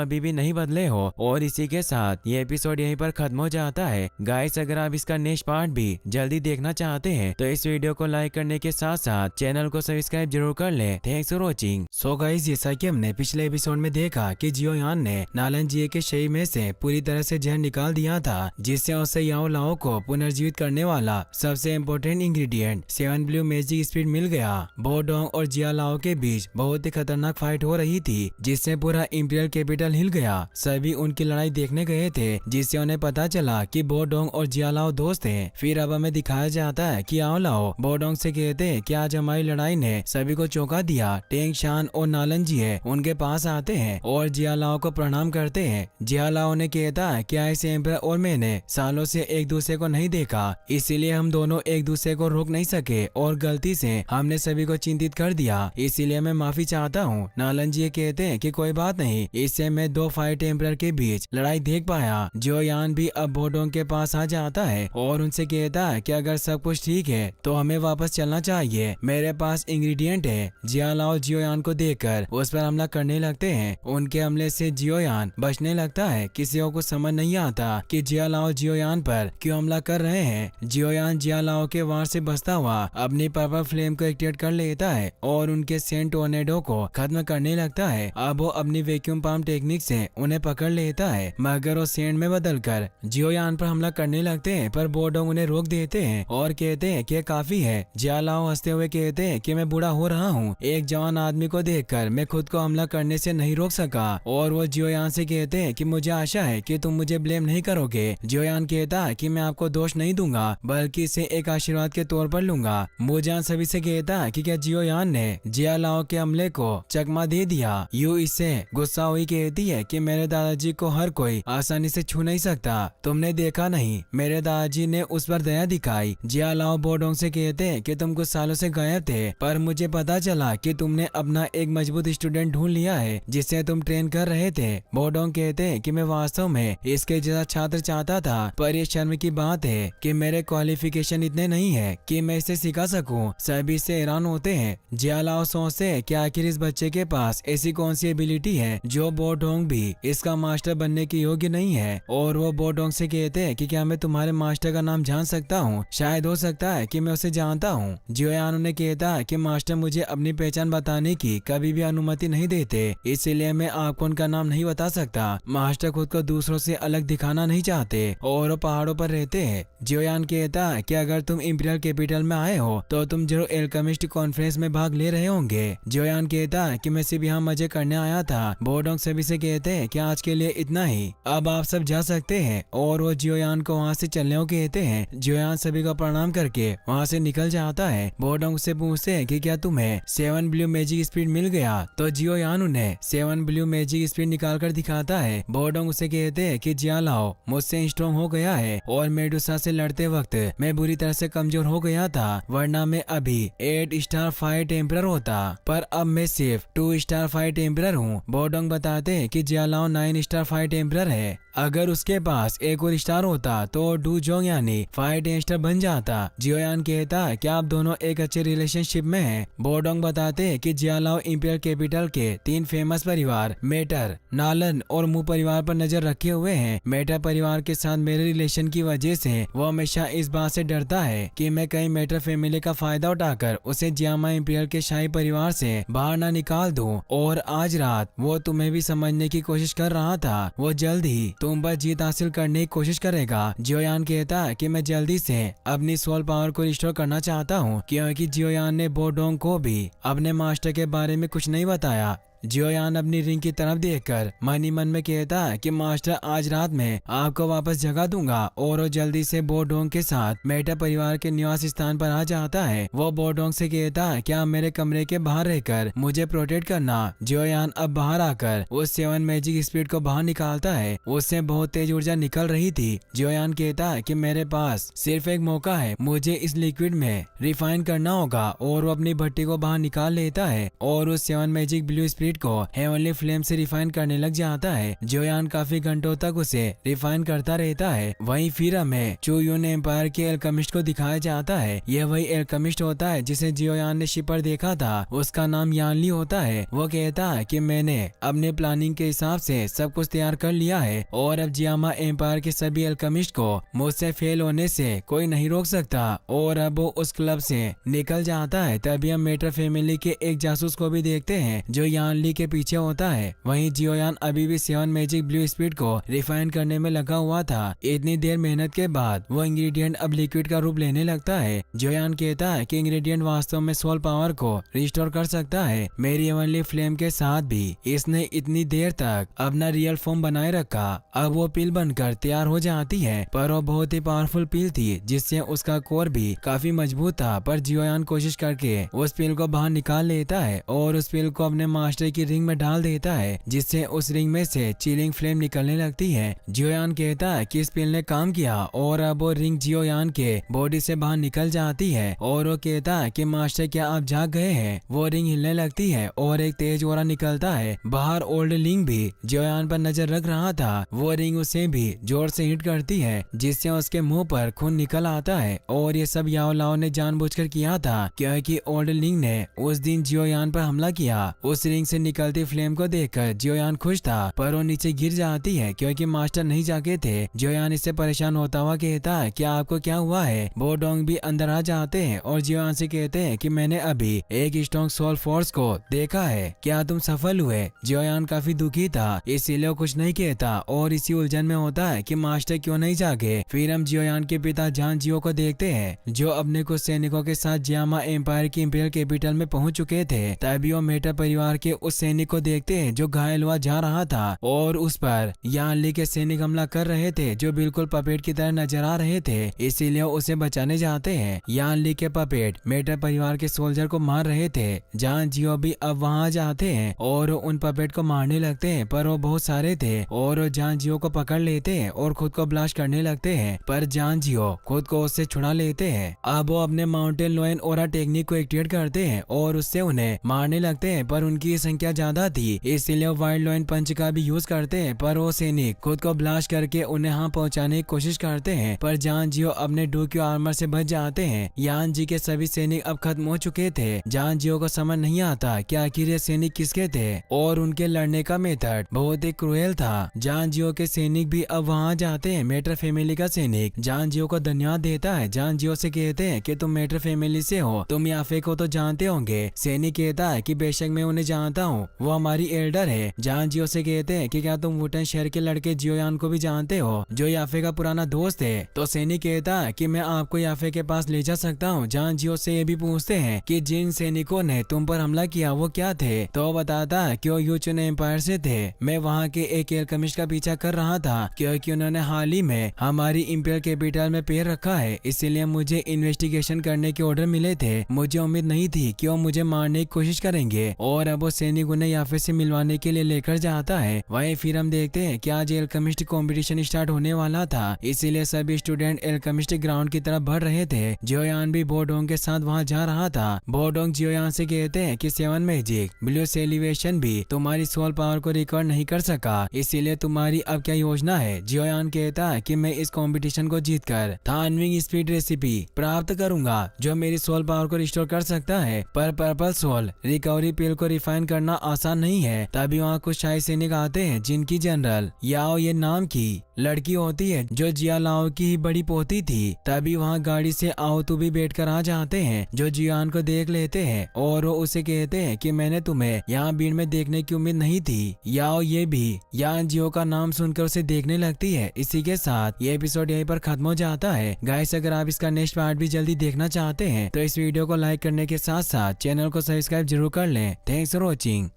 अभी भी नहीं बदले हो। और इसी के साथ ये एपिसोड यहीं पर खत्म हो जाता है। गाइस, अगर आप इसका नेक्स्ट पार्ट भी जल्दी देखना चाहते हैं तो इस वीडियो को लाइक करने के साथ साथ चैनल को सब्सक्राइब जरूर कर लें। Thanks for watching. So guys, जैसा कि हमने पिछले एपिसोड में देखा कि जियो यान ने नालन जिए के शरीर में से पूरी तरह से जहर निकाल दिया था, जिससे उसे याओ लाओ को पुनर्जीवित करने वाला सबसे important ingredient 7 blue magic speed मिल गया। बो डोंग और जिया लाओ के बीच बहुत ही खतरनाक फाइट हो रही थी, जिससे पूरा इंपीरियल कैपिटल हिल गया। सभी उनकी लड़ाई देखने गए थे, जिससे उन्हें पता चला कि बो डोंग और जिया लाओ दोस्त हैं। फिर अब हमें दिखाया जाता है कि याओ लाओ बो डोंग से कहते हैं कि आज हमारी लड़ाई ने सभी को चौंका दिया। टेंग शान और नालन जी है उनके पास आते हैं और जिया लाओ को प्रणाम करते हैं। जिया लाओ ने कहता है कि ऐसे एम्परर और मैंने सालों से एक दूसरे को नहीं देखा, इसीलिए हम दोनों एक दूसरे को रोक नहीं सके और गलती से हमने सभी को चिंतित कर दिया, इसीलिए मैं माफी चाहता हूँ। नालन जी कहते हैं कि कोई बात नहीं, इससे मैं 2 फाइट एम्परर के बीच लड़ाई देख पाया। जियो यान भी अब बो डोंग के पास आ जाता है और उनसे कहता है कि अगर सब कुछ ठीक है तो हमें वापस चलना चाहिए, मेरे पास इंग्रेडिएंट है। जिया लाओ जियो यान को देखकर उस पर हमला करने लगते हैं। उनके हमले से जियो यान बचने लगता है। किसी को कुछ समझ नहीं आता कि जिया लाओ जियो यान पर क्यों हमला कर रहे हैं। जियो यान जिया लाओ के वार से बचता हुआ अपनी पर्पल फ्लेम को एक्टिवेट कर लेता है और उनके सेंट टोर्नेडो को खत्म करने लगता है। अब वो अपनी वैक्यूम पाम टेक्निक से उन्हें पकड़ लेता है, मगर वो सेंट में बदलकर जियो यान पर हमला करने लगते हैं, पर बो डोंग उन्हें रोक देते हैं और कहते हैं कि काफी है। जिया लाओ हंसते हुए कहते हैं कि मैं बूढ़ा हो रहा हूँ, एक जवान आदमी को देखकर मैं खुद को हमला करने से नहीं रोक सका। और वो जियो यान से कहते हैं कि मुझे आशा है कि तुम मुझे ब्लेम नहीं करोगे। जियो यान कहता है कि मैं आपको दोष नहीं दूंगा, बल्कि इसे एक आशीर्वाद के तौर पर लूंगा। मुजान सभी से कहता है कि क्या जियो यान ने जिया लाओ के हमले को चकमा दे दिया। यू इससे गुस्सा हुई कहती है कि मेरे दादाजी को हर कोई आसानी से छू नहीं सकता, तुमने देखा नहीं, मेरे दादाजी ने उस पर दया दिखाई। जिया लाओ बो डोंग से कहते हैं कि तुम कुछ सालों से गायब थे, पर मुझे पता चला कि तुमने अपना एक मजबूत स्टूडेंट ढूंढ लिया है जिसे तुम ट्रेन कर रहे थे। बो डोंग कहते हैं कि मैं वास्तव में इसके जैसा छात्र चाहता था, पर ये शर्म की बात है कि मेरे क्वालिफिकेशन इतने नहीं है कि मैं इसे सिखा सकूं। सभी से हैरान होते हैं। जिया लाओ सोचते हैं कि आखिर इस बच्चे के पास ऐसी कौन सी एबिलिटी है जो बो डोंग भी इसका मास्टर बनने के योग्य नहीं है। और वो बो डोंग से कहते हैं कि क्या मैं तुम्हारे मास्टर का नाम जान सकता हूँ, शायद हो सकता है कि मैं उसे जानता हूँ। जियो यान उन्हें कहता है कि मास्टर मुझे अपनी पहचान बताने की कभी भी अनुमति नहीं देते, इसलिए मैं आपको उनका नाम नहीं बता सकता। मास्टर खुद को दूसरों से अलग दिखाना नहीं चाहते और वो पहाड़ों पर रहते हैं। जियो यान कहता है कि अगर तुम इंपीरियल कैपिटल में आए हो तो तुम जरूर एल्केमिस्ट कॉन्फ्रेंस में भाग ले रहे होंगे। जियो यान कहता है कि मैं सिर्फ यहाँ मजे करने आया था। बो डोंग सभी से कहते हैं कि आज के लिए इतना ही, अब आप सब जा सकते हैं। और वो जियो यान को वहाँ से चलने को कहते हैं। जियो यान सभी को प्रणाम करके वहाँ से निकल जाता है। बो डोंग से पूछते हैं कि क्या तुम्हें 7 ब्लू मैजिक स्पीड मिल गया, तो जियो यान उन्हें 7 ब्लू मैजिक स्पीड निकाल कर दिखाता है। बो डोंग उसे कहते हैं कि जिया लाओ मुझसे स्ट्रॉन्ग हो गया है और मेडुसा से लड़ते वक्त मैं बुरी तरह से कमजोर हो गया था, वरना मैं अभी 8 स्टार फाइट एम्परर होता, पर अब मैं सिर्फ 2 स्टार फाइट एम्परर हूँ। बो डोंग बताते हैं कि जिया लाओ 9 स्टार फाइट एम्परर है, अगर उसके पास एक और स्टार होता तो डू जोंग यानी फाइट एस्टर बन जाता। जियो यान कहता है कि आप दोनों एक अच्छे रिलेशनशिप में हैं। बो डोंग बताते हैं कि जिया लाओ इंपीरियल कैपिटल के 3 फेमस परिवार मेटर, नालन और मू परिवार पर नजर रखे हुए हैं। मेटर परिवार के साथ मेरे रिलेशन की वजह से वो हमेशा इस बात से डरता है कि मैं कहीं मेटर फैमिली का फायदा उठाकर उसे जियामा इंपीरियल के शाही परिवार से बाहर न निकाल दूं। और आज रात वो तुम्हें भी समझने की कोशिश कर रहा था, वो जल्द ही तुम पर जीत हासिल करने की कोशिश करेगा। जियो यान कहता है कि मैं जल्दी से अपनी सोल पावर को रिस्टोर करना चाहता हूँ, क्योंकि जियो यान ने बो डोंग को भी अपने मास्टर के बारे में कुछ नहीं बताया। जियो यान अपनी रिंग की तरफ देखकर मन ही मन में कहता है कि मास्टर आज रात में आपको वापस जगा दूंगा। और वो जल्दी से बो डोंग के साथ मेटा परिवार के निवास स्थान पर आ जाता है। वो बो डोंग से कहता है क्या मेरे कमरे के बाहर रहकर मुझे प्रोटेक्ट करना। जियो यान अब बाहर आकर उस 7 मैजिक स्पीड को बाहर निकालता है, उससे बहुत तेज ऊर्जा निकल रही थी। जियो यान कहता है कि मेरे पास सिर्फ एक मौका है, मुझे इस लिक्विड में रिफाइन करना होगा। और वो अपनी भट्टी को बाहर निकाल लेता है और उस 7 मैजिक ब्लू स्पीड स्पिरिट को हेवनली फ्लेम से रिफाइन करने लग जाता है। जियोयान काफी घंटों तक उसे रिफाइन करता रहता है। वहीं फिर हमें चूयून एम्पायर के एल्केमिस्ट को दिखाया जाता है। यह वही एल्केमिस्ट होता है जिसे जियोयान ने शिप पर देखा था। उसका नाम यानली होता है। वो कहता है कि मैंने अपने प्लानिंग के हिसाब से सब कुछ तैयार कर लिया है और अब जियामा एम्पायर के सभी एल्केमिस्ट को मुझसे फेल होने से कोई नहीं रोक सकता। और अब वो उस क्लब से निकल जाता है। तभी हम मेटर फैमिली के एक जासूस को भी देखते हैं जो यानली के पीछे होता है। वहीं जियोयान अभी भी 7 मैजिक ब्लू स्पीड को रिफाइन करने में लगा हुआ था। इतनी देर मेहनत के बाद वो इंग्रेडिएंट अब लिक्विड का रूप लेने लगता है। जियोयान कहता है कि इंग्रेडिएंट वास्तव में सोल पावर को रिस्टोर कर सकता है। मेरी हेवनली फ्लेम के साथ भी इसने इतनी देर तक अपना रियल फॉर्म बनाए रखा। अब वो पिल बनकर तैयार हो जाती है, पर वो बहुत ही पावरफुल पिल थी जिससे उसका कोर भी काफी मजबूत था। पर जियोयान कोशिश करके उस पिल को बाहर निकाल लेता है और उस पिल को अपने मास्टर की रिंग में डाल देता है, जिससे उस रिंग में से चिलिंग फ्लेम निकलने लगती है। जियोयान कहता है कि इस पिल ने काम किया और अब वो रिंग जियोयान के बॉडी से बाहर निकल जाती है और वो कहता है कि मास्टर क्या आप जाग गए हैं। वो रिंग हिलने लगती है और एक तेज ओरा निकलता है। बाहर ओल्ड लिंग भी जियोयान पर नजर रख रहा था। वो रिंग उसे भी जोर से हिट करती है जिससे उसके मुंह पर खून निकल आता है। और ये सब याओ लाओ ने जानबूझकर किया था क्योंकि ओल्ड लिंग ने उस दिन जियोयान पर हमला किया। उस रिंग से निकलती फ्लेम को देखकर जियोयान खुश था, पर वो नीचे गिर जाती है क्योंकि मास्टर नहीं जागे थे। जियोयान इससे परेशान होता हुआ कहता है कि आपको क्या हुआ है। बोडोंग भी अंदर आ जाते हैं और जियोयान से कहते हैं कि मैंने अभी एक स्ट्रॉन्ग सोल फोर्स को देखा है, क्या तुम सफल हुए। जियोयान काफी दुखी था, इसीलिए कुछ नहीं कहता और इसी उलझन में होता है कि मास्टर क्यों नहीं जागे। फिर हम जियोयान के पिता जान जियो को देखते हैं जो अपने कुछ सैनिकों के साथ जियामा एम्पायर की इंपीरियल कैपिटल में पहुंच चुके थे। तभी वो मेटा परिवार के उस सैनिक को देखते हैं जो घायल हुआ जा रहा था और उस पर यानली के सैनिक हमला कर रहे थे जो बिल्कुल पपेट की तरह नजर आ रहे थे, इसीलिए उसे बचाने जाते हैं। यानली के पपेट मेटा परिवार के सोल्जर को मार रहे थे। जान जियो भी अब वहां जाते हैं और उन पपेट को मारने लगते हैं, पर वो बहुत सारे थे और जान जियो को पकड़ लेते हैं और खुद को ब्लास्ट करने लगते हैं, पर जान जियो खुद को उससे छुड़ा लेते हैं। अब वो अपने माउंटेन लोयन ओरा टेक्निक को एक्टिवेट करते हैं और उससे उन्हें मारने लगते हैं, पर उनकी संख्या ज्यादा थी इसलिए वाइल्ड लोयन पंच का भी यूज करते हैं। पर वो सैनिक खुद को ब्लास्ट करके उन्हें यहाँ पहुँचाने की कोशिश करते हैं, पर जान जियो अपने डूक्यू आर्मर से बच जाते हैं। यान जी के सभी सैनिक अब खत्म हो चुके थे। जान जियो को समझ नहीं आता कि आखिर ये सैनिक किसके थे और उनके लड़ने का मेथड बहुत ही क्रूएल था। जान जियो के सैनिक भी अब वहाँ जाते हैं। मेटर फैमिली का सैनिक जान जियो को धन्यवाद देता है। जान जियो से कहते हैं कि तुम मेटर फैमिली से हो, तुम याफे को तो जानते होंगे। सैनिक कहता है कि बेशक मैं उन्हें जानता हूँ, वो हमारी एल्डर है। जान जियो से कहते हैं कि क्या तुम वुटन शहर के लड़के जियोयान को भी जानते हो जो याफे का पुराना दोस्त है। तो सैनिक कहता है कि मैं आपको याफे के पास ले जा सकता हूँ। जान जियो से ये भी पूछते हैं कि जिन सैनिकों ने तुम पर हमला किया वो क्या थे, तो वो बताता है कि वो यूचुन एम्पायर से थे। मैं वहाँ के एक एल्केमिस्ट का पीछा कर रहा था क्योंकि उन्होंने हाल ही में हमारी इंपीरियल कैपिटल में पैर रखा है, इसीलिए मुझे इन्वेस्टिगेशन करने के ऑर्डर मिले थे। मुझे उम्मीद नहीं थी कि वो मुझे मारने की कोशिश करेंगे और अब वो सैनिक उन्हें याफे से मिलवाने के लिए लेकर जाता है। वहीं फिर हम देखते हैं कि आज एल्केमिस्ट कंपटीशन स्टार्ट होने वाला था, इसीलिए सभी स्टूडेंट एल्केमिस्ट ग्राउंड की तरफ बढ़ रहे थे। जियोयान भी बोडोंग के साथ वहाँ जा रहा था। बोडोंग जियोयान से कहते हैं कि 7 मैजिक ब्लू सेलिब्रेशन भी तुम्हारी सोल पावर को रिकॉर्ड नहीं कर सका, इसीलिए तुम्हारी अब क्या योजना है। जियोयान कहता है कि मैं इस कंपटीशन को जीतकर थानविंग स्पीड रेसिपी प्राप्त करूंगा जो मेरी सोल पावर को रिस्टोर कर सकता है, पर पर्पल सोल रिकवरी पिल को रिफाइन करना आसान नहीं है। तभी वहाँ कुछ शाही सैनिक आते हैं जिनकी जनरल याओ ये नाम की लड़की होती है जो जिया लाओ की ही बड़ी पोती थी। तभी वहाँ गाड़ी से आओ तू भी बैठ कर आ जाते हैं जो जियान को देख लेते हैं और वो उसे कहते हैं कि मैंने तुम्हें यहाँ भीड़ में देखने की उम्मीद नहीं थी। याओ ये भी यान जियो का नाम सुनकर उसे देखने लगती है। इसी के साथ ये एपिसोड यहीं पर खत्म हो जाता है। गाइस अगर आप इसका नेक्स्ट पार्ट भी जल्दी देखना चाहते हैं तो इस वीडियो को लाइक करने के साथ साथ चैनल को सब्सक्राइब जरूर कर लें। Thanks for watching.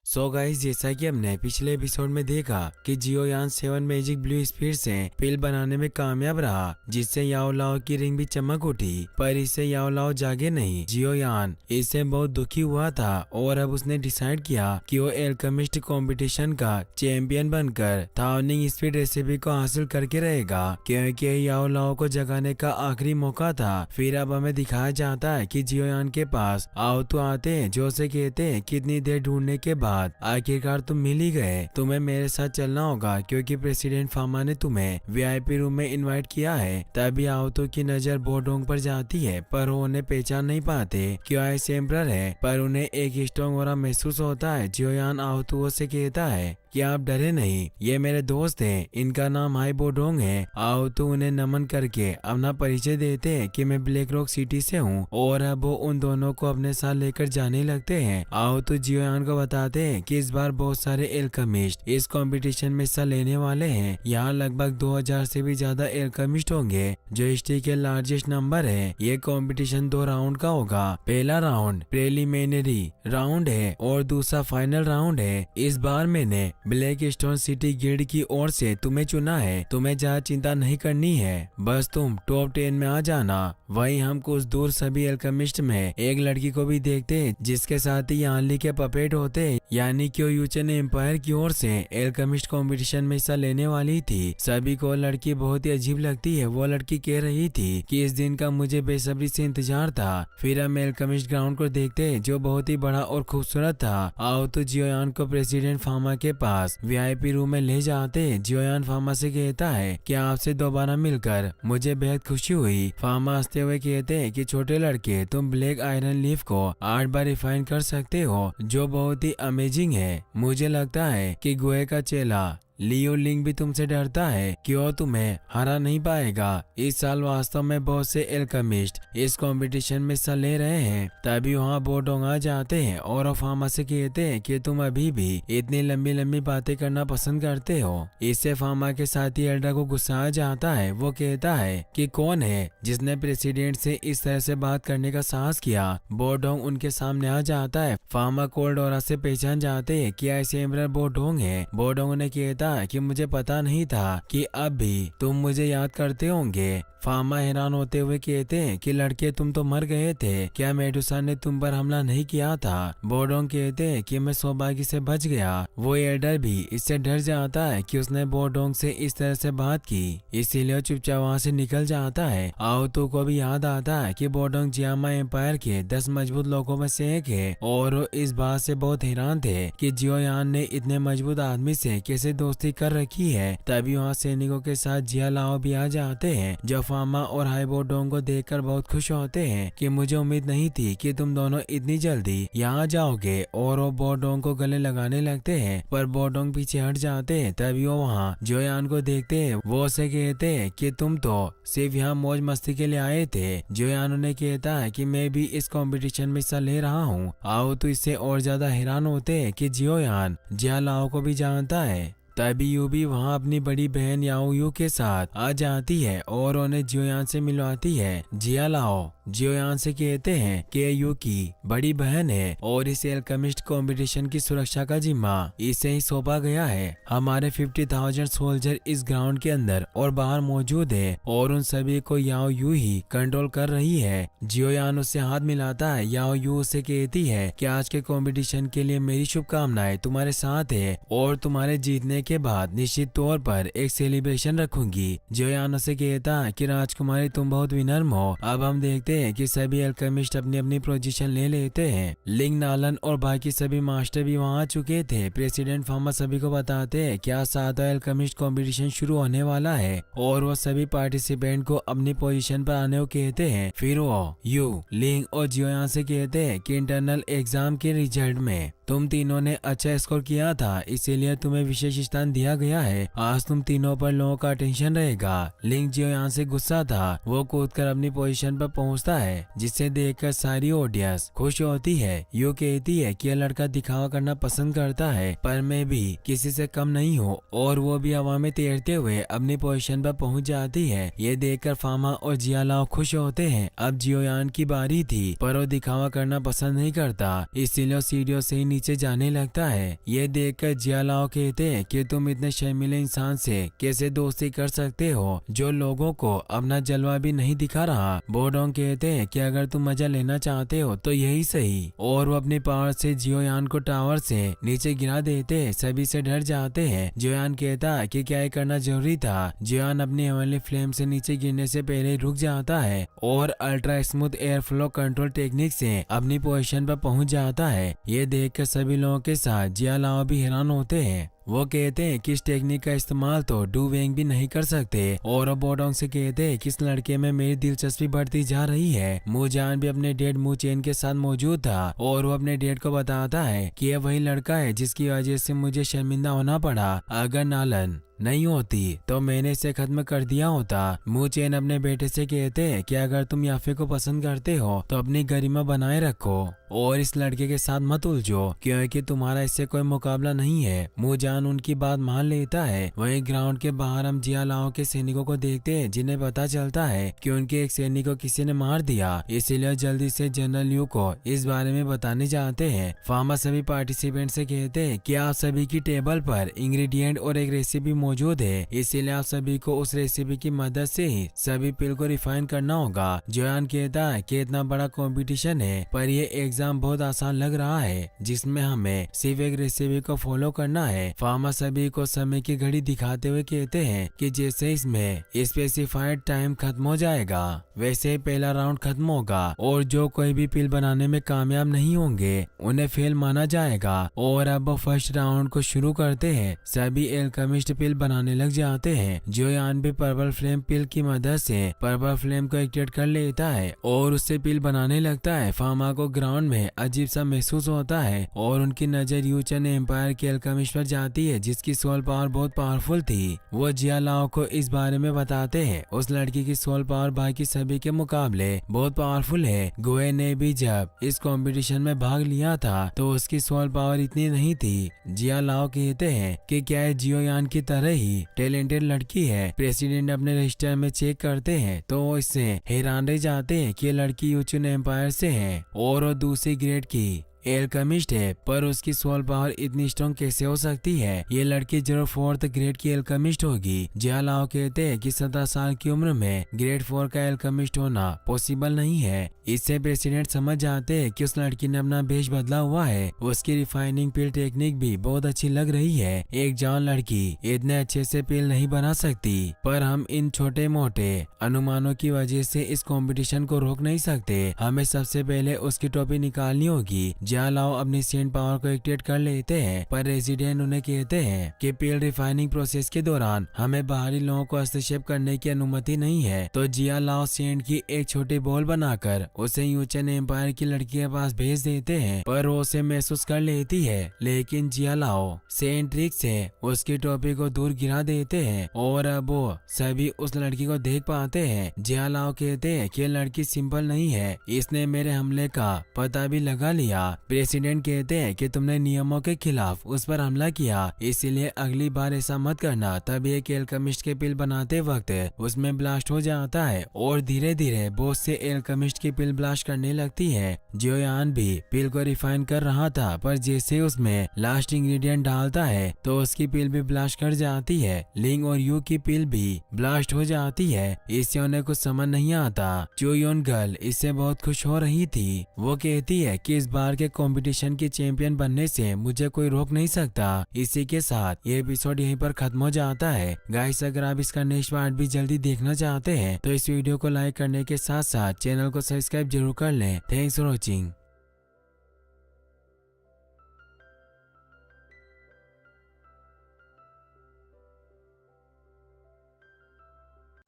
So guys, जैसा कि हमने पिछले एपिसोड में देखा कि जियोयान 7 मैजिक ब्लू स्पीड से पिल बनाने में कामयाब रहा, जिससे याओ लाओ की रिंग भी चमक उठी। पर इससे याओ लाओ जागे नहीं। जियोयान इससे बहुत दुखी हुआ था और अब उसने डिसाइड किया कि वो एल्केमिस्ट कंपटीशन का चैंपियन बनकर थाउनिंग स्पीड रेसिपी को हासिल करके रहेगा, क्योंकि याओ लाओ को जगाने का आखिरी मौका था। फिर अब हमें दिखाया जाता है कि जियोयान के पास आओ तो आते हैं, जो से कहते हैं कितनी देर ढूंढने के बाद आखिरकार तुम मिल ही गए। तुम्हें मेरे साथ चलना होगा क्योंकि प्रेसिडेंट फामा ने तुम्हें वीआईपी रूम में इनवाइट किया है। तभी आओतो की नजर बोडोंग पर जाती है, पर वो उन्हें पहचान नहीं पाते कि आइस एम्परर है, पर उन्हें एक स्ट्रॉन्ग ऑरा महसूस होता है। जियोयान आओतो से कहता है कि आप डरे नहीं, ये मेरे दोस्त हैं, इनका नाम हाई बोडोंग है। आओतो उन्हें नमन करके अपना परिचय देते हैं कि मैं ब्लैक रॉक सिटी से हूँ, और अब वो उन दोनों को अपने साथ लेकर जाने लगते हैं। आओतो जियोयान को बताते हैं कि इस बार बहुत सारे एल्केमिस्ट इस कंपटीशन में हिस्सा लेने वाले हैं। यहाँ लगभग 2000 से भी ज्यादा एल्केमिस्ट होंगे, जो हिस्ट्री के लार्जेस्ट नंबर है। ये कंपटीशन 2 राउंड का होगा। पहला राउंड प्रीलिमिनरी राउंड है और दूसरा फाइनल राउंड है। इस बार मैंने ब्लैक स्टोन सिटी गिल्ड की ओर से तुम्हें चुना है। तुम्हें ज्यादा चिंता नहीं करनी है, बस तुम टॉप 10 में आ जाना। वहीं हम कुछ दूर सभी एल्केमिस्ट में एक लड़की को भी देखते हैं, जिसके साथ ही यानली के पपेट होते हैं, यानी कि यूचन एम्पायर की ओर से एल्केमिस्ट कंपटीशन में हिस्सा लेने वाली थी। सभी को लड़की बहुत ही अजीब लगती है। वो लड़की कह रही थी कि इस दिन का मुझे बेसब्री से इंतजार था। फिर हम एल्केमिस्ट ग्राउंड को देखते हैं, जो बहुत ही बड़ा और खूबसूरत था। आओ तो जियोयान को प्रेसिडेंट फामा के पास वीआईपी रूम में ले जाते। जियोयान फामा से कहता है कि आपसे दोबारा मिलकर मुझे बेहद खुशी हुई। फामा हंसते हुए कहते हैं कि छोटे लड़के, तुम ब्लैक आयरन लीफ को 8 बार रिफाइन कर सकते हो, जो बहुत ही अमेजिंग है। मुझे लगता है कि गुए का चेला लियो लिंग भी तुमसे डरता है कि वो तुम्हें हरा नहीं पाएगा। इस साल वास्तव में बहुत से एल्केमिस्ट इस कंपटीशन में हिस्सा ले रहे हैं। तभी वहाँ बोडोंग आ जाते हैं और फामा से कहते हैं कि तुम अभी भी इतनी लंबी लंबी बातें करना पसंद करते हो। इससे फामा के साथी एल्डा को गुस्सा आ जाता है। वो कहता है कि कौन है जिसने प्रेसिडेंट से इस तरह से बात करने का साहस किया। बोडोंग उनके सामने आ जाता है। फामा कोल्ड ऑरा से पहचान जाते हैं कि ऐसे एम्परर बोडोंग है। बोडोंग ने कहता कि मुझे पता नहीं था कि अब भी तुम मुझे याद करते होंगे। फामा हैरान होते हुए कहते हैं कि लड़के, तुम तो मर गए थे, क्या मेडुसा ने तुम पर हमला नहीं किया था? बोडोंग कहते हैं कि मैं सौभाग्य से बच गया। वो एल्डर भी इससे डर जाता है कि उसने बोडोंग से इस तरह से बात की, इसीलिए चुपचाप वहाँ से निकल जाता है। आओतो को भी याद आता है कि बोडोंग जियामा एम्पायर के 10 मजबूत लोगों में से एक है, और वो इस बात से बहुत हैरान थे कि जियोयान ने इतने मजबूत आदमी से कैसे दोस्ती कर रखी है। तभी वहाँ सैनिकों के साथ जिया लाओ भी आ जाते हैं, जो फामा और हाई बोडोंग को देखकर बहुत खुश होते हैं कि मुझे उम्मीद नहीं थी कि तुम दोनों इतनी जल्दी यहाँ जाओगे। और वो बोडोंग को गले लगाने लगते हैं, पर बोडोंग पीछे हट जाते हैं। तभी वो वहाँ जियोयान को देखते हैं। वो उसे कहते हैं कि तुम तो सिर्फ यहाँ मौज मस्ती के लिए आए थे। जियोयान उन्हें कहता है कि मैं भी इस कंपटीशन में हिस्सा ले रहा हूँ। आओ तो इससे और ज्यादा हैरान होते हैं कि जियोयान जिया लाओ को भी जानता है। तभी यू भी वहाँ अपनी बड़ी बहन याओ यू के साथ आ जाती है और उन्हें जियोयान से मिलवाती है। जिया लाओ जियोयान से कहते हैं कि यू की बड़ी बहन है और इस एल्केमिस्ट कंपटीशन की सुरक्षा का जिम्मा इसे ही सौंपा गया है। हमारे 50,000 सोल्जर इस ग्राउंड के अंदर और बाहर मौजूद है और उन सभी को याओ यू ही कंट्रोल कर रही है। जियोयान उससे हाथ मिलाता है। याओ यू उसे कहती है कि आज के कंपटीशन के लिए मेरी शुभकामनाएं तुम्हारे साथ है और तुम्हारे जीतने के बाद निश्चित तौर पर एक सेलिब्रेशन रखूंगी। जियोयान उसे कहता है कि राजकुमारी, तुम बहुत विनम्र हो। अब हम देखते हैं कि सभी एल्केमिस्ट अपनी अपनी पोजीशन ले लेते हैं। लिंग, नालन और बाकी सभी मास्टर भी वहां आ चुके थे। प्रेसिडेंट फामा सभी को बताते हैं कि आज 7वां एल्केमिस्ट कंपटीशन शुरू होने वाला है और वो सभी पार्टिसिपेंट को अपनी पोजीशन पर आने को कहते हैं। फिर वो यू, लिंग और जियोयान से कहते हैं कि इंटरनल एग्जाम के रिजल्ट में तुम तीनों ने अच्छा स्कोर किया था, इसीलिए तुम्हें विशेष स्थान दिया गया है। आज तुम तीनों पर लोगों का अटेंशन रहेगा। लिंग जियोयान से गुस्सा था। वो कूदकर अपनी पोजीशन पर पहुंचता है, जिसे देखकर सारी ऑडियंस खुश होती है। यू कहती है कि यह लड़का दिखावा करना पसंद करता है, पर मैं भी किसी से कम नहीं हूँ, और वो भी हवा में तैरते हुए अपनी पोजीशन पर पहुंच जाती है। ये देखकर फामा और जिया लाओ खुश होते हैं। अब जियोयान की बारी थी, पर वो दिखावा करना पसंद नहीं करता, इसीलिए सीढ़ियों से ही नीचे जाने लगता है। ये देखकर जियालाओ कहते हैं कि तुम इतने शर्मीले इंसान से कैसे दोस्ती कर सकते हो जो लोगों को अपना जलवा भी नहीं दिखा रहा। बोडोंग कहते हैं कि अगर तुम मजा लेना चाहते हो तो यही सही, और वो अपनी पावर से जियोयान को टावर से नीचे गिरा देते हैं। सभी से डर जाते हैं। जियोयान कहता है कि क्या ये करना जरूरी था। जियोयान अपनी हेवनली फ्लेम से नीचे गिरने से पहले रुक जाता है और ultra smooth air flow control technique से अपनी पोजीशन पर पहुंच जाता है। ये देखकर सभी लोगों के साथ जियालाओ भी हैरान होते हैं। वो कहते हैं कि इस टेक्निक का इस्तेमाल तो डू वेंग भी नहीं कर सकते, और बोडोंग से कहते हैं कि इस लड़के में मेरी दिलचस्पी बढ़ती जा रही है। मुजान भी अपने डेड मुचेन के साथ मौजूद था और वो अपने डेड को बताता है कि यह वही लड़का है जिसकी वजह से मुझे शर्मिंदा होना पड़ा। अगर नालन नहीं होती तो मैंने इसे खत्म कर दिया होता। मुचेन अपने बेटे से कहते हैं कि अगर तुम याफे को पसंद करते हो तो अपनी गरिमा बनाए रखो और इस लड़के के साथ मत उलझो, क्योंकि तुम्हारा इससे कोई मुकाबला नहीं है। मुजान उनकी बात मान लेता है। वहीं ग्राउंड के बाहर हम जियालाओ के सैनिकों को देखते हैं, जिन्हें पता चलता है कि उनके एक सैनिक को किसी ने मार दिया, इसीलिए जल्दी से जनरल यू को इस बारे में बताने जाते हैं। फार्मा सभी पार्टिसिपेंट से कहते हैं कि आप सभी की टेबल पर इंग्रेडिएंट और एक रेसिपी मौजूद है, इसीलिए आप सभी को उस रेसिपी की मदद से ही सभी पिल को रिफाइन करना होगा। जोयान कहता है कि इतना बड़ा कंपटीशन है पर ये एग्जाम बहुत आसान लग रहा है, जिसमें हमें सिर्फ एक रेसिपी को फॉलो करना है। फार्मा सभी को समय की घड़ी दिखाते हुए कहते हैं कि जैसे इसमें स्पेसिफाइड टाइम खत्म हो जाएगा वैसे ही पहला राउंड खत्म होगा, और जो कोई भी पिल बनाने में कामयाब नहीं होंगे उन्हें फेल माना जाएगा। और अब वो फर्स्ट राउंड को शुरू करते हैं। सभी एल्केमिस्ट पिल बनाने लग जाते हैं। जोयान भी पर्पल फ्लेम पिल की मदद से पर्पल फ्लेम को एक्टिवेट कर लेता है और उससे पिल बनाने लगता है। फार्मा को ग्राउंड में अजीब सा महसूस होता है और उनकी नजर यूचन एम्पायर के एल्केमिस्ट पर जाती है जिसकी सोल पावर बहुत पावरफुल थी। वो जियालाओ को इस बारे में बताते हैं। उस लड़की की सोल पावर बाकी सभी के मुकाबले बहुत पावरफुल है। गोए ने भी जब इस कंपटीशन में भाग लिया था तो उसकी सोल पावर इतनी नहीं थी। जियालाओ कहते हैं कि क्या है जियोयान की तरह ही टैलेंटेड लड़की है। प्रेसिडेंट अपने रजिस्टर में चेक करते हैं तो वो इससे हैरान रह जाते हैं कि ये लड़की यूचन एम्पायर से है और वो दूसरी ग्रेड की एल्केमिस्ट है, पर उसकी सोल पावर इतनी स्ट्रॉन्ग कैसे हो सकती है। ये लड़की जरूर 4th ग्रेड की एल्केमिस्ट होगी। जियालाओ कहते हैं कि 17 साल की उम्र में ग्रेड 4 का एल्केमिस्ट होना पॉसिबल नहीं है। इससे प्रेसिडेंट समझ जाते हैं कि उस लड़की ने अपना भेष बदला हुआ है। उसकी रिफाइनिंग पिल टेक्निक भी बहुत अच्छी लग रही है। एक जवान लड़की इतने अच्छे से पिल नहीं बना सकती, पर हम इन छोटे मोटे अनुमानों की वजह से इस कंपटीशन को रोक नहीं सकते। हमें सबसे पहले उसकी टोपी निकालनी होगी। जियालाओ अपनी सेंट पावर को एक्टिवेट कर लेते हैं, पर रेजिडेंट उन्हें कहते हैं कि पिल रिफाइनिंग प्रोसेस के दौरान हमें बाहरी लोगों को हस्तक्षेप करने की अनुमति नहीं है। तो जियालाओ सेंट की एक छोटी बॉल बनाकर उसे यूचन एम्पायर की लड़की के पास भेज देते हैं, पर वो उसे महसूस कर लेती है। लेकिन जियालाओ सेंट ट्रिक से उसकी टोपी को दूर गिरा देते हैं और अब वो सभी उस लड़की को देख पाते हैं। जियालाओ कहते हैं कि लड़की सिंपल नहीं है, इसने मेरे हमले का पता भी लगा लिया। प्रेसिडेंट कहते हैं कि तुमने नियमों के खिलाफ उस पर हमला किया, इसीलिए अगली बार ऐसा मत करना। तब एक एल्केमिस्ट के पिल बनाते वक्त उसमें ब्लास्ट हो जाता है और धीरे धीरे बहुत से एल्केमिस्ट की पिल ब्लास्ट करने लगती है। जियोयान भी पिल को रिफाइन कर रहा था, पर जैसे उसमें लास्ट इंग्रेडिएंट डालता है तो उसकी पिल भी ब्लास्ट कर जाती है। लिंग और यू की पिल भी ब्लास्ट हो जाती है। इससे उन्हें कुछ समझ नहीं आता। चोयोन गर्ल इससे बहुत खुश हो रही थी। वो कहती है कि इस बार के कंपटीशन की चैंपियन बनने से मुझे कोई रोक नहीं सकता। इसी के साथ ये एपिसोड यहीं पर खत्म हो जाता है। गाइस, अगर आप इसका नेक्स्ट पार्ट भी जल्दी देखना चाहते हैं तो इस वीडियो को लाइक करने के साथ साथ चैनल को सब्सक्राइब जरूर कर लें। Thanks for watching.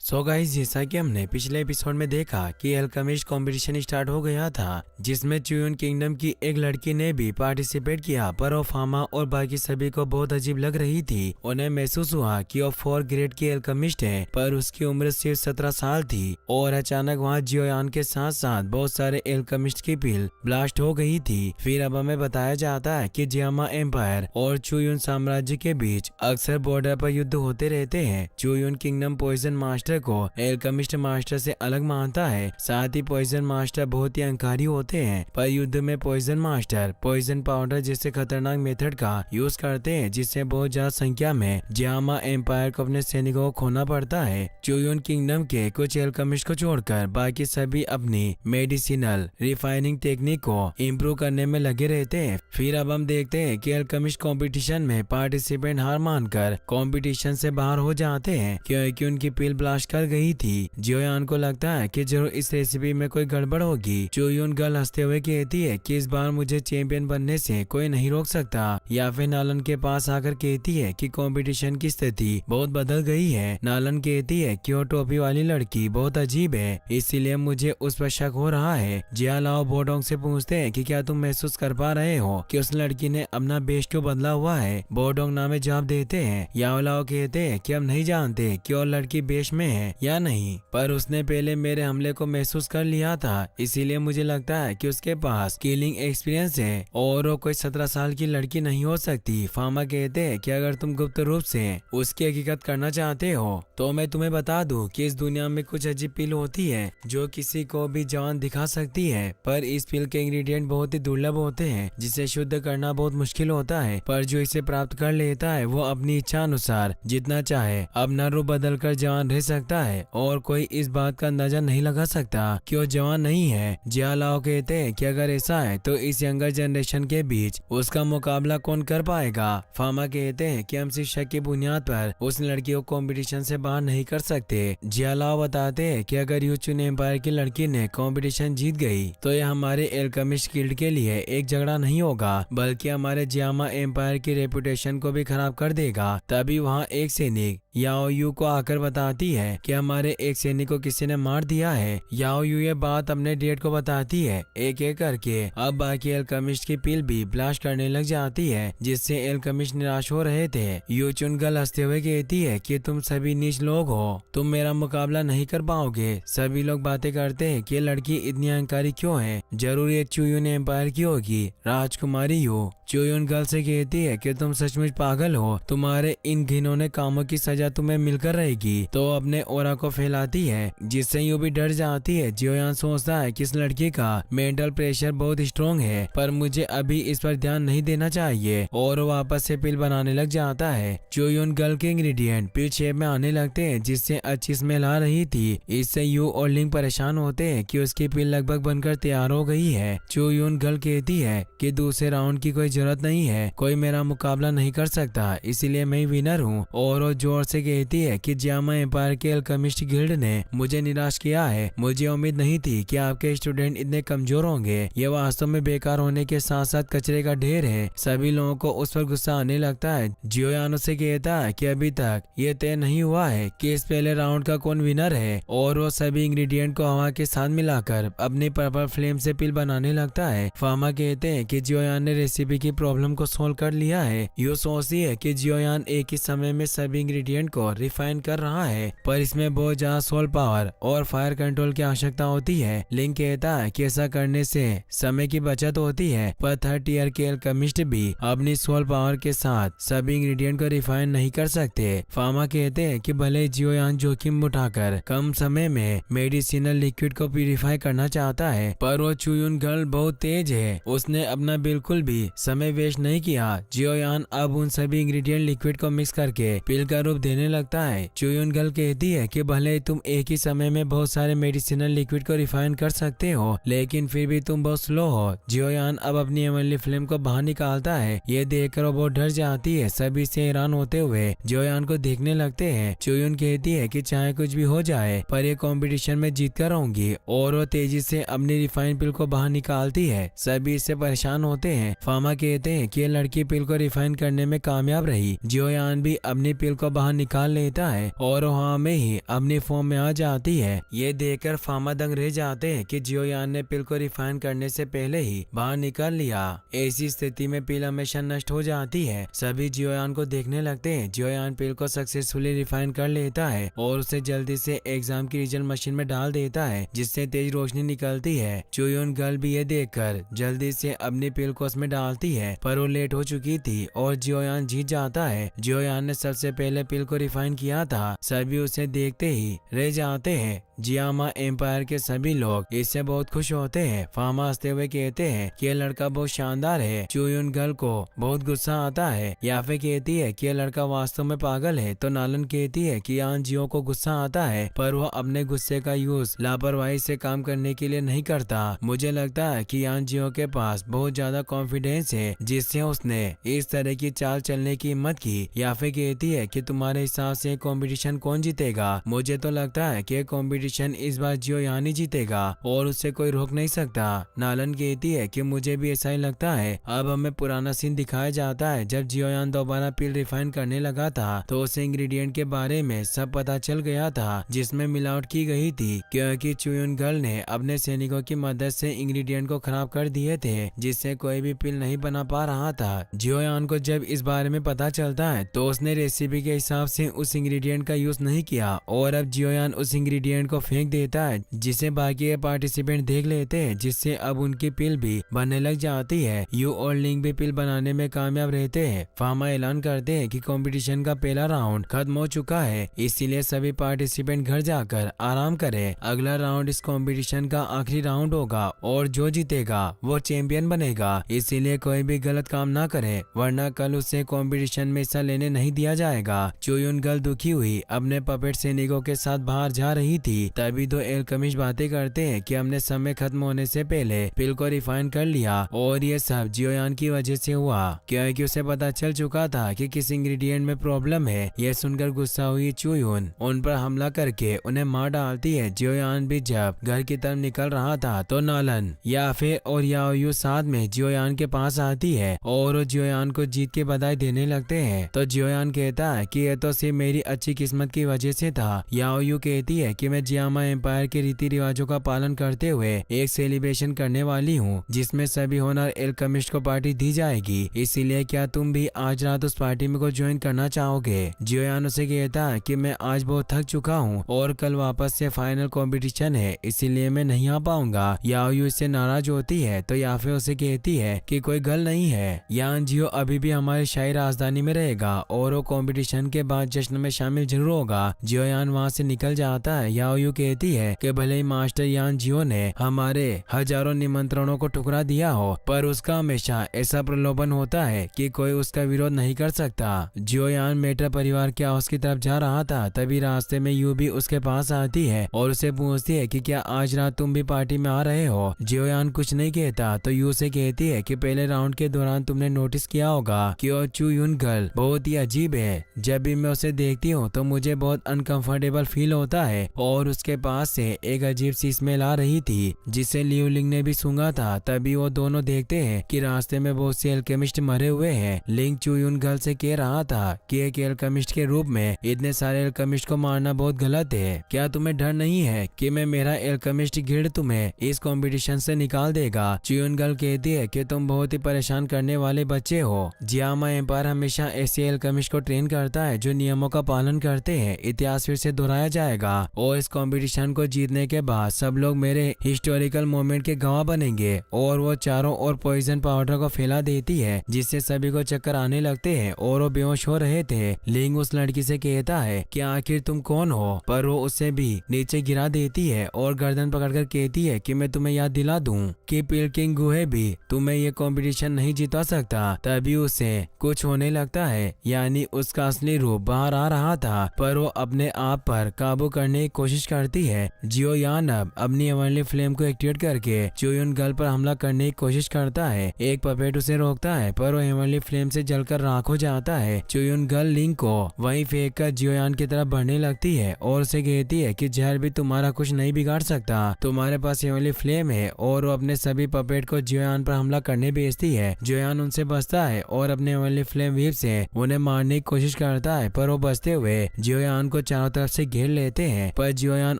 So guys, जैसा कि हमने पिछले एपिसोड में देखा कि एल्केमिस्ट कंपटीशन स्टार्ट हो गया था, जिसमें चुयोन किंगडम की एक लड़की ने भी पार्टिसिपेट किया, पर वो फार्मा और बाकी सभी को बहुत अजीब लग रही थी। उन्हें महसूस हुआ कि वो 4 ग्रेड की एल्केमिस्ट है, पर उसकी उम्र सिर्फ 17 साल थी। और अचानक वहाँ जियोयान के साथ साथ बहुत सारे एल्केमिस्ट की पिल ब्लास्ट हो गई थी। फिर अब हमें बताया जाता है कि जियामा एम्पायर और चुयोन साम्राज्य के बीच अक्सर बॉर्डर पर युद्ध होते रहते हैं। चुयोन किंगडम पॉइजन मास्टर दूसरे को एल्केमिस्ट मास्टर से अलग मानता है। साथ ही पॉइजन मास्टर बहुत ही अहंकारी होते हैं, पर युद्ध में पॉइजन मास्टर पॉइजन पाउडर जैसे खतरनाक मेथड का यूज करते हैं, जिससे बहुत ज्यादा संख्या में जियामा एम्पायर को अपने सैनिकों को खोना पड़ता है। चुयुन किंगडम के कुछ एल्केमिस्ट को छोड़कर बाकी सभी अपनी मेडिसिनल रिफाइनिंग टेक्निक को इम्प्रूव करने में लगे रहते हैं। फिर अब हम देखते हैं कि एल्केमिस्ट कंपटीशन में पार्टिसिपेंट हार मानकर कंपटीशन से बाहर हो जाते हैं, क्योंकि उनकी पिल ब्लास्ट कर गई थी। जियोयान को लगता है कि जरूर इस रेसिपी में कोई गड़बड़ होगी। चुयुन गर्ल हंसते हुए कहती है कि इस बार मुझे चैंपियन बनने से कोई नहीं रोक सकता। या फिर नालन के पास आकर कहती है कि कंपटीशन की स्थिति बहुत बदल गई है। नालन कहती है कि वो टोपी वाली लड़की बहुत अजीब है, इसीलिए मुझे उस पर शक हो रहा है। जिया लाओ बोडोंग से पूछते हैं कि क्या तुम महसूस कर पा रहे हो कि उस लड़की ने अपना बेश क्यों बदला हुआ है। बोडोंग नामे जवाब देते हैं। याओ लाओ कहते हैं कि हम नहीं जानते कि वो लड़की बेश में है या नहीं, पर उसने पहले मेरे हमले को महसूस कर लिया था, इसीलिए मुझे लगता है कि उसके पास किलिंग एक्सपीरियंस है और वो कोई 17 साल की लड़की नहीं हो सकती। फामा कहते हैं कि अगर तुम गुप्त रूप से उसकी हकीकत करना चाहते हो तो मैं तुम्हें बता दूं कि इस दुनिया में कुछ अजीब पिल होती है जो किसी को भी जवान दिखा सकती है, पर इस पिल के इंग्रेडिएंट बहुत ही दुर्लभ होते हैं जिसे शुद्ध करना बहुत मुश्किल होता है, पर जो इसे प्राप्त कर लेता है वो अपनी इच्छा अनुसार जितना चाहे अपना रूप बदल कर जवान रह सकता है और कोई इस बात का अंदाजा नहीं लगा सकता कि वो जवान नहीं है। जिया लाओ कहते हैं कि अगर ऐसा है तो इस यंगर जनरेशन के बीच उसका मुकाबला कौन कर पाएगा। फामा कहते हैं कि हम सिर्फ शक की बुनियाद पर उस लड़की को कंपटीशन से बाहर नहीं कर सकते। जिया लाओ बताते हैं कि अगर यूचुन एम्पायर की लड़की ने कंपटीशन जीत गई तो यह हमारे एल्केमिस्ट गिल्ड के लिए एक झगड़ा नहीं होगा, बल्कि हमारे जियामा एम्पायर की रेपुटेशन को भी खराब कर देगा। तभी वहाँ एक सैनिक याओ यू को आकर बताती है कि हमारे एक सैनिक को किसी ने मार दिया है। याओ यू ये बात अपने डैड को बताती है। एक एक करके अब बाकी एल्केमिस्ट की पिल भी ब्लास्ट करने लग जाती है, जिससे एल्केमिस्ट निराश हो रहे थे। यूचुन गर्ल हंसते हुए कहती है कि तुम सभी नीच लोग हो, तुम मेरा मुकाबला नहीं कर पाओगे। सभी लोग बातें करते हैं कि ये लड़की इतनी अहंकारी क्यों है, जरूर ये चुयुन एम्पायर की होगी, राजकुमारी यू। चुयुन गर्ल से कहती है कि तुम सचमुच पागल हो, तुम्हारे इन घिनौने कामों की सजा तुम्हें मिलकर रहेगी। तो अपने ओरा को फैलाती है, जिससे यू भी डर जाती है। जियोयान सोचता है कि इस लड़की का मेंटल प्रेशर बहुत स्ट्रॉन्ग है, पर मुझे अभी इस पर ध्यान नहीं देना चाहिए, और वो वापस से पिल बनाने लग जाता है। चुयुन गर्ल के इंग्रेडिएंट पिल शेप में आने लगते हैं, जिससे अच्छी स्मेल आ रही थी। इससे यू और लिंग परेशान होते हैं कि उसकी पिल लगभग बनकर तैयार हो गई है। चुयुन गर्ल कहती है कि दूसरे राउंड की कोई जरूरत नहीं है, कोई मेरा मुकाबला नहीं कर सकता, इसीलिए मैं विनर हूँ। और वो जोर से कहती है कि जियामा एम्पायर के एल्केमिस्ट गिल्ड ने मुझे निराश किया है। मुझे उम्मीद नहीं थी कि आपके स्टूडेंट इतने कमजोर होंगे। ये वास्तव में बेकार होने के साथ साथ कचरे का ढेर है। सभी लोगों को उस पर गुस्सा आने लगता है। जियोयान से कहता है कि अभी तक ये तय नहीं हुआ है कि इस पहले राउंड का कौन विनर है, और वो सभी इंग्रेडिएंट को हवा के साथ मिलाकर अपनी पर्पल फ्लेम से पिल बनाने लगता है। फामा कहते हैं कि जियोयान ने रेसिपी की प्रॉब्लम को सोल्व कर लिया है। यू सोचती है कि जियोयान एक ही समय में सभी इंग्रेडिएंट को रिफाइन कर रहा है, पर इसमें बहुत ज्यादा सोल पावर और फायर कंट्रोल की आवश्यकता होती है। लिंक कहता है कि ऐसा करने से समय की बचत होती है, पर 3rd ईयर के एल्केमिस्ट भी अपनी सोल पावर के साथ सभी इंग्रेडिएंट को रिफाइन नहीं कर सकते। फामा कहते हैं कि भले जियोयान जोखिम उठाकर कम समय में मेडिसिनल लिक्विड को प्यूरिफाई करना चाहता है, पर वो चुयुन गर्ल बहुत तेज है, उसने अपना बिल्कुल भी समय वेस्ट नहीं किया। जियोयान अब उन सभी इंग्रेडिएंट लिक्विड को मिक्स करके पिल का रूप देने लगता है। चुयुन गर्ल कहती है कि भले तुम एक ही समय में बहुत सारे मेडिसिनल लिक्विड को रिफाइन कर सकते हो, लेकिन फिर भी तुम बहुत स्लो हो। जियोयान अब अपनी एमएलए फिल्म को बाहर निकालता है। ये देखकर वो बहुत डर जाती है। सभी से हैरान होते हुए जियोयान को देखने लगते हैं। चुयुन कहती है कि चाहे कुछ भी हो जाए, पर ये कंपटीशन में जीत कर रहूंगी, और वो तेजी से अपनी रिफाइन पिल को बाहर निकालती है। सभी इससे परेशान होते हैं। फामा कहते हैं कि ये लड़की पिल को रिफाइन करने में कामयाब रही। जियोयान भी अपनी पिल को बाहर निकाल लेता है और वहाँ में ही अपनी फॉर्म में आ जाती है। ये देखकर फामा दंग रह जाते हैं कि जियोयान ने पिल को रिफाइन करने से पहले ही बाहर निकाल लिया। ऐसी स्थिति में पिल हमेशा नष्ट हो जाती है। सभी जियोयान को देखने लगते हैं। जियोयान पिल को सक्सेसफुली रिफाइन कर लेता है और उसे जल्दी से एग्जाम की रिजल्ट मशीन में डाल देता है, जिससे तेज रोशनी निकलती है। चुयुन गर्ल भी ये देखकर जल्दी से अपनी पिल को उसमें डालती है, पर वो लेट हो चुकी थी और जियोयान जीत जाता है। जियोयान ने सबसे पहले पिल को रिफाइन किया था, सभी उसे देखते ही रह जाते हैं। जियामा एम्पायर के सभी लोग इससे बहुत खुश होते हैं। फामा हंसते हुए कहते हैं कि यह लड़का बहुत शानदार है। चुयुन गर्ल को बहुत गुस्सा आता है। याफे कहती है कि यह लड़का वास्तव में पागल है, तो नालन कहती है कि यान जियो को गुस्सा आता है, पर वह अपने गुस्से का यूज लापरवाही से काम करने के लिए नहीं करता। मुझे लगता है कि यान जियो के पास बहुत ज्यादा कॉन्फिडेंस है, जिससे उसने इस तरह की चाल चलने की हिम्मत की। याफे कहती है कि तुम्हारे हिसाब से कंपटीशन कौन जीतेगा? मुझे तो लगता है कि कंपटीशन इस बार जियो यान ही जीतेगा और उससे कोई रोक नहीं सकता। नालन कहती है कि मुझे भी ऐसा ही लगता है। अब हमें पुराना सीन दिखाया जाता है जब जियो यान दोबारा पिल रिफाइन करने लगा था, तो उसे इंग्रेडिएंट के बारे में सब पता चल गया था जिसमें मिलावट की गई थी, क्योंकि चुयुन गर्ल ने अपने सैनिकों की मदद से इंग्रेडिएंट को खराब कर दिए थे, जिससे कोई भी पिल नहीं बना पा रहा था। जियो यान को जब इस बारे में पता चलता है तो उसने रेसिपी के हिसाब से उस इंग्रेडिएंट का यूज नहीं किया और अब जियो यान उस इंग्रेडिएंट को फेंक देता है, जिसे बाकी पार्टिसिपेंट देख लेते हैं, जिससे अब उनकी पिल भी बनने लग जाती है। यू और लिंग भी पिल बनाने में कामयाब रहते हैं। फामा ऐलान करते हैं कि कंपटीशन का पहला राउंड खत्म हो चुका है, इसीलिए सभी पार्टिसिपेंट घर जाकर आराम करें। अगला राउंड इस कंपटीशन का आखिरी राउंड होगा और जो जीतेगा वो चैंपियन बनेगा, इसीलिए कोई भी गलत काम ना करे, वरना कल उसे कंपटीशन में हिस्सा लेने नहीं दिया जाएगा। चुयुन गर्ल दुखी हुई अपने पपेट सैनिकों के साथ बाहर जा रही थी, तभी दो एल्केमिस्ट बातें करते हैं कि हमने समय खत्म होने से पहले पिल को रिफाइन कर लिया और ये सब जियोयान की वजह से हुआ, क्योंकि उसे पता चल चुका था कि किस इंग्रेडिएंट में प्रॉब्लम है। यह सुनकर गुस्सा हुई चुयुन उन पर हमला करके उन्हें मार डालती है। जियोयान भी जब घर की तरफ निकल रहा था तो नालन, याफे और याओयू साथ में जियोयान के पास आती है और जियोयान को जीत की बधाई देने लगते हैं। तो जियोयान कहता है कि यह तो सिर्फ मेरी अच्छी किस्मत की वजह से था। याओयू कहती है कि मैं जियामा एम्पायर के रीति रिवाजों का पालन करते हुए एक सेलिब्रेशन करने वाली हूँ, जिसमें सभी होनर एल्केमिस्ट को पार्टी दी जाएगी, इसीलिए क्या तुम भी आज रात उस पार्टी में को ज्वाइन करना चाहोगे? जियोयान उसे कहता है कि मैं आज बहुत थक चुका हूँ और कल वापस से फाइनल कंपटीशन है, इसीलिए मैं नहीं आ पाऊंगा। याओयू इससे नाराज होती है तो याफे उसे कहती है कि कोई गल नहीं है, यान जियो अभी भी हमारी शाही राजधानी में रहेगा और वो कंपटीशन के बाद जश्न में शामिल जरूर होगा। जियोयान वहाँ से निकल जाता है। याओयू कहती है कि भले ही मास्टर यान जियो ने हमारे हजारों निमंत्रणों को ठुकरा दिया हो, पर उसका हमेशा ऐसा प्रलोभन होता है कि कोई उसका विरोध नहीं कर सकता। जियोयान मेटा परिवार के हाउस की तरफ जा रहा था, तभी रास्ते में यू भी उसके पास आती है और उसे पूछती है कि क्या आज रात तुम भी पार्टी में आ रहे हो? जियोयान कुछ नहीं कहता तो यू से कहती है कि पहले राउंड के दौरान तुमने नोटिस किया होगा कि वो चुयुन गर्ल बहुत ही अजीब है। जब भी मैं उसे देखती हूँ तो मुझे बहुत अनकंफर्टेबल फील होता है और उसके पास से एक अजीब सी स्मेल आ रही थी, जिसे लिंग ने भी सूंघा था। तभी वो दोनों देखते हैं कि रास्ते में बहुत से एल्केमिस्ट मरे हुए हैं। लिंग चुयुन गर्ल से कह रहा था कि एक एल्केमिस्ट के रूप में इतने सारे एल्केमिस्ट को मारना बहुत गलत है। क्या तुम्हें डर नहीं है कि मैं मेरा एल्केमिस्ट गिल्ड तुम्हें इस कंपटीशन से निकाल देगा? चुयुन गर्ल कहती है कि तुम बहुत ही परेशान करने वाले बच्चे हो। जियामा एम्पायर हमेशा ऐसे एल्केमिस्ट को ट्रेन करता है जो नियमों का पालन करते हैं। इतिहास फिर से दोहराया जाएगा और इस कंपटीशन को जीतने के बाद सब लोग मेरे हिस्टोरिकल मोमेंट के गवाह बनेंगे। और वो चारों ओर पॉइजन पाउडर को फैला देती है, जिससे सभी को चक्कर आने लगते हैं और वो बेहोश हो रहे थे। लिंग उस लड़की से कहता है कि आखिर तुम कौन हो, पर वो उसे भी नीचे गिरा देती है और गर्दन पकड़कर कहती है कि मैं तुम्हें याद दिला दूं कि पिल किंग गुहे भी तुम्हें ये कंपटीशन नहीं जिता सकता। तभी उसे कुछ होने लगता है, यानी उसका असली रूप बाहर आ रहा था, पर वो अपने आप पर काबू करने की कोशिश करती है। जियोयान अब अपनी हेवनली फ्लेम को एक्टिवेट करके चुयुन गर्ल पर हमला करने की कोशिश करता है। एक पपेट उसे रोकता है, पर वो हेवनली फ्लेम से जलकर राख हो जाता है। चुयुन गर्ल लिंग को वहीं फेंक कर जियोयान की तरफ बढ़ने लगती है और उसे कहती है कि जहर भी तुम्हारा कुछ नहीं बिगाड़ सकता, तुम्हारे पास हेवनली फ्लेम है। और वो अपने सभी पपेट को जियोयान पर हमला करने भेजती है। जियोयान उनसे बचता है और अपने हेवनली फ्लेम व्हीप से उन्हें मारने की कोशिश करता है, पर वो बचते हुए जियोयान को चारों तरफ से घेर लेते हैं। पर जियो जियोयान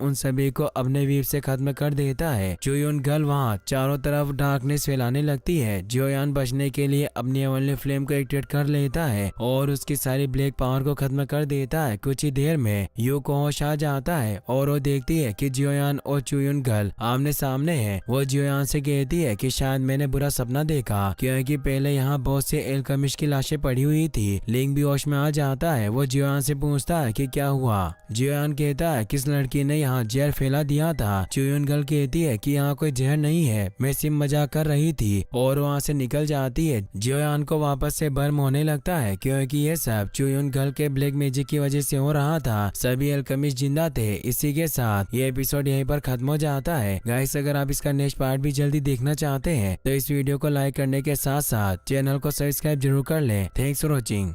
उन सभी को अपने वीप से खत्म कर देता है। चुयुन गल वहाँ चारों तरफ डार्कनेस फैलाने लगती है। जियोयान बचने के लिए अपनी अवली फ्लेम को एक्टिवेट कर लेता है और उसकी सारी ब्लैक पावर को खत्म कर देता है। कुछ ही देर में यू को होश आ जाता है और वो देखती है कि जियोयान और चुयुन गल आमने सामने है। वो जियोयान से कहती है कि शायद मैंने बुरा सपना देखा, क्योंकि पहले यहाँ बहुत से एल्केमिस्ट की लाशें पड़ी हुई थी। लिंग भी होश में आ जाता है। वो जियोयान से पूछता है कि क्या हुआ। जियोयान कहता है किस लड़की ने यहाँ जहर फैला दिया था। चुयुन गल कहती है कि यहाँ कोई जहर नहीं है, मैं सिर्फ मजाक कर रही थी, और वहाँ से निकल जाती है। जियोयान को वापस से बर्म होने लगता है, क्योंकि ये सब चुयुन गल के ब्लैक मैजिक की वजह से हो रहा था। सभी एल्केमिस्ट जिंदा थे। इसी के साथ ये एपिसोड यहीं पर खत्म हो जाता है। गाइस, अगर आप इसका नेक्स्ट पार्ट भी जल्दी देखना चाहते हैं तो इस वीडियो को लाइक करने के साथ साथ चैनल को सब्सक्राइब जरूर कर लें। Thanks for watching.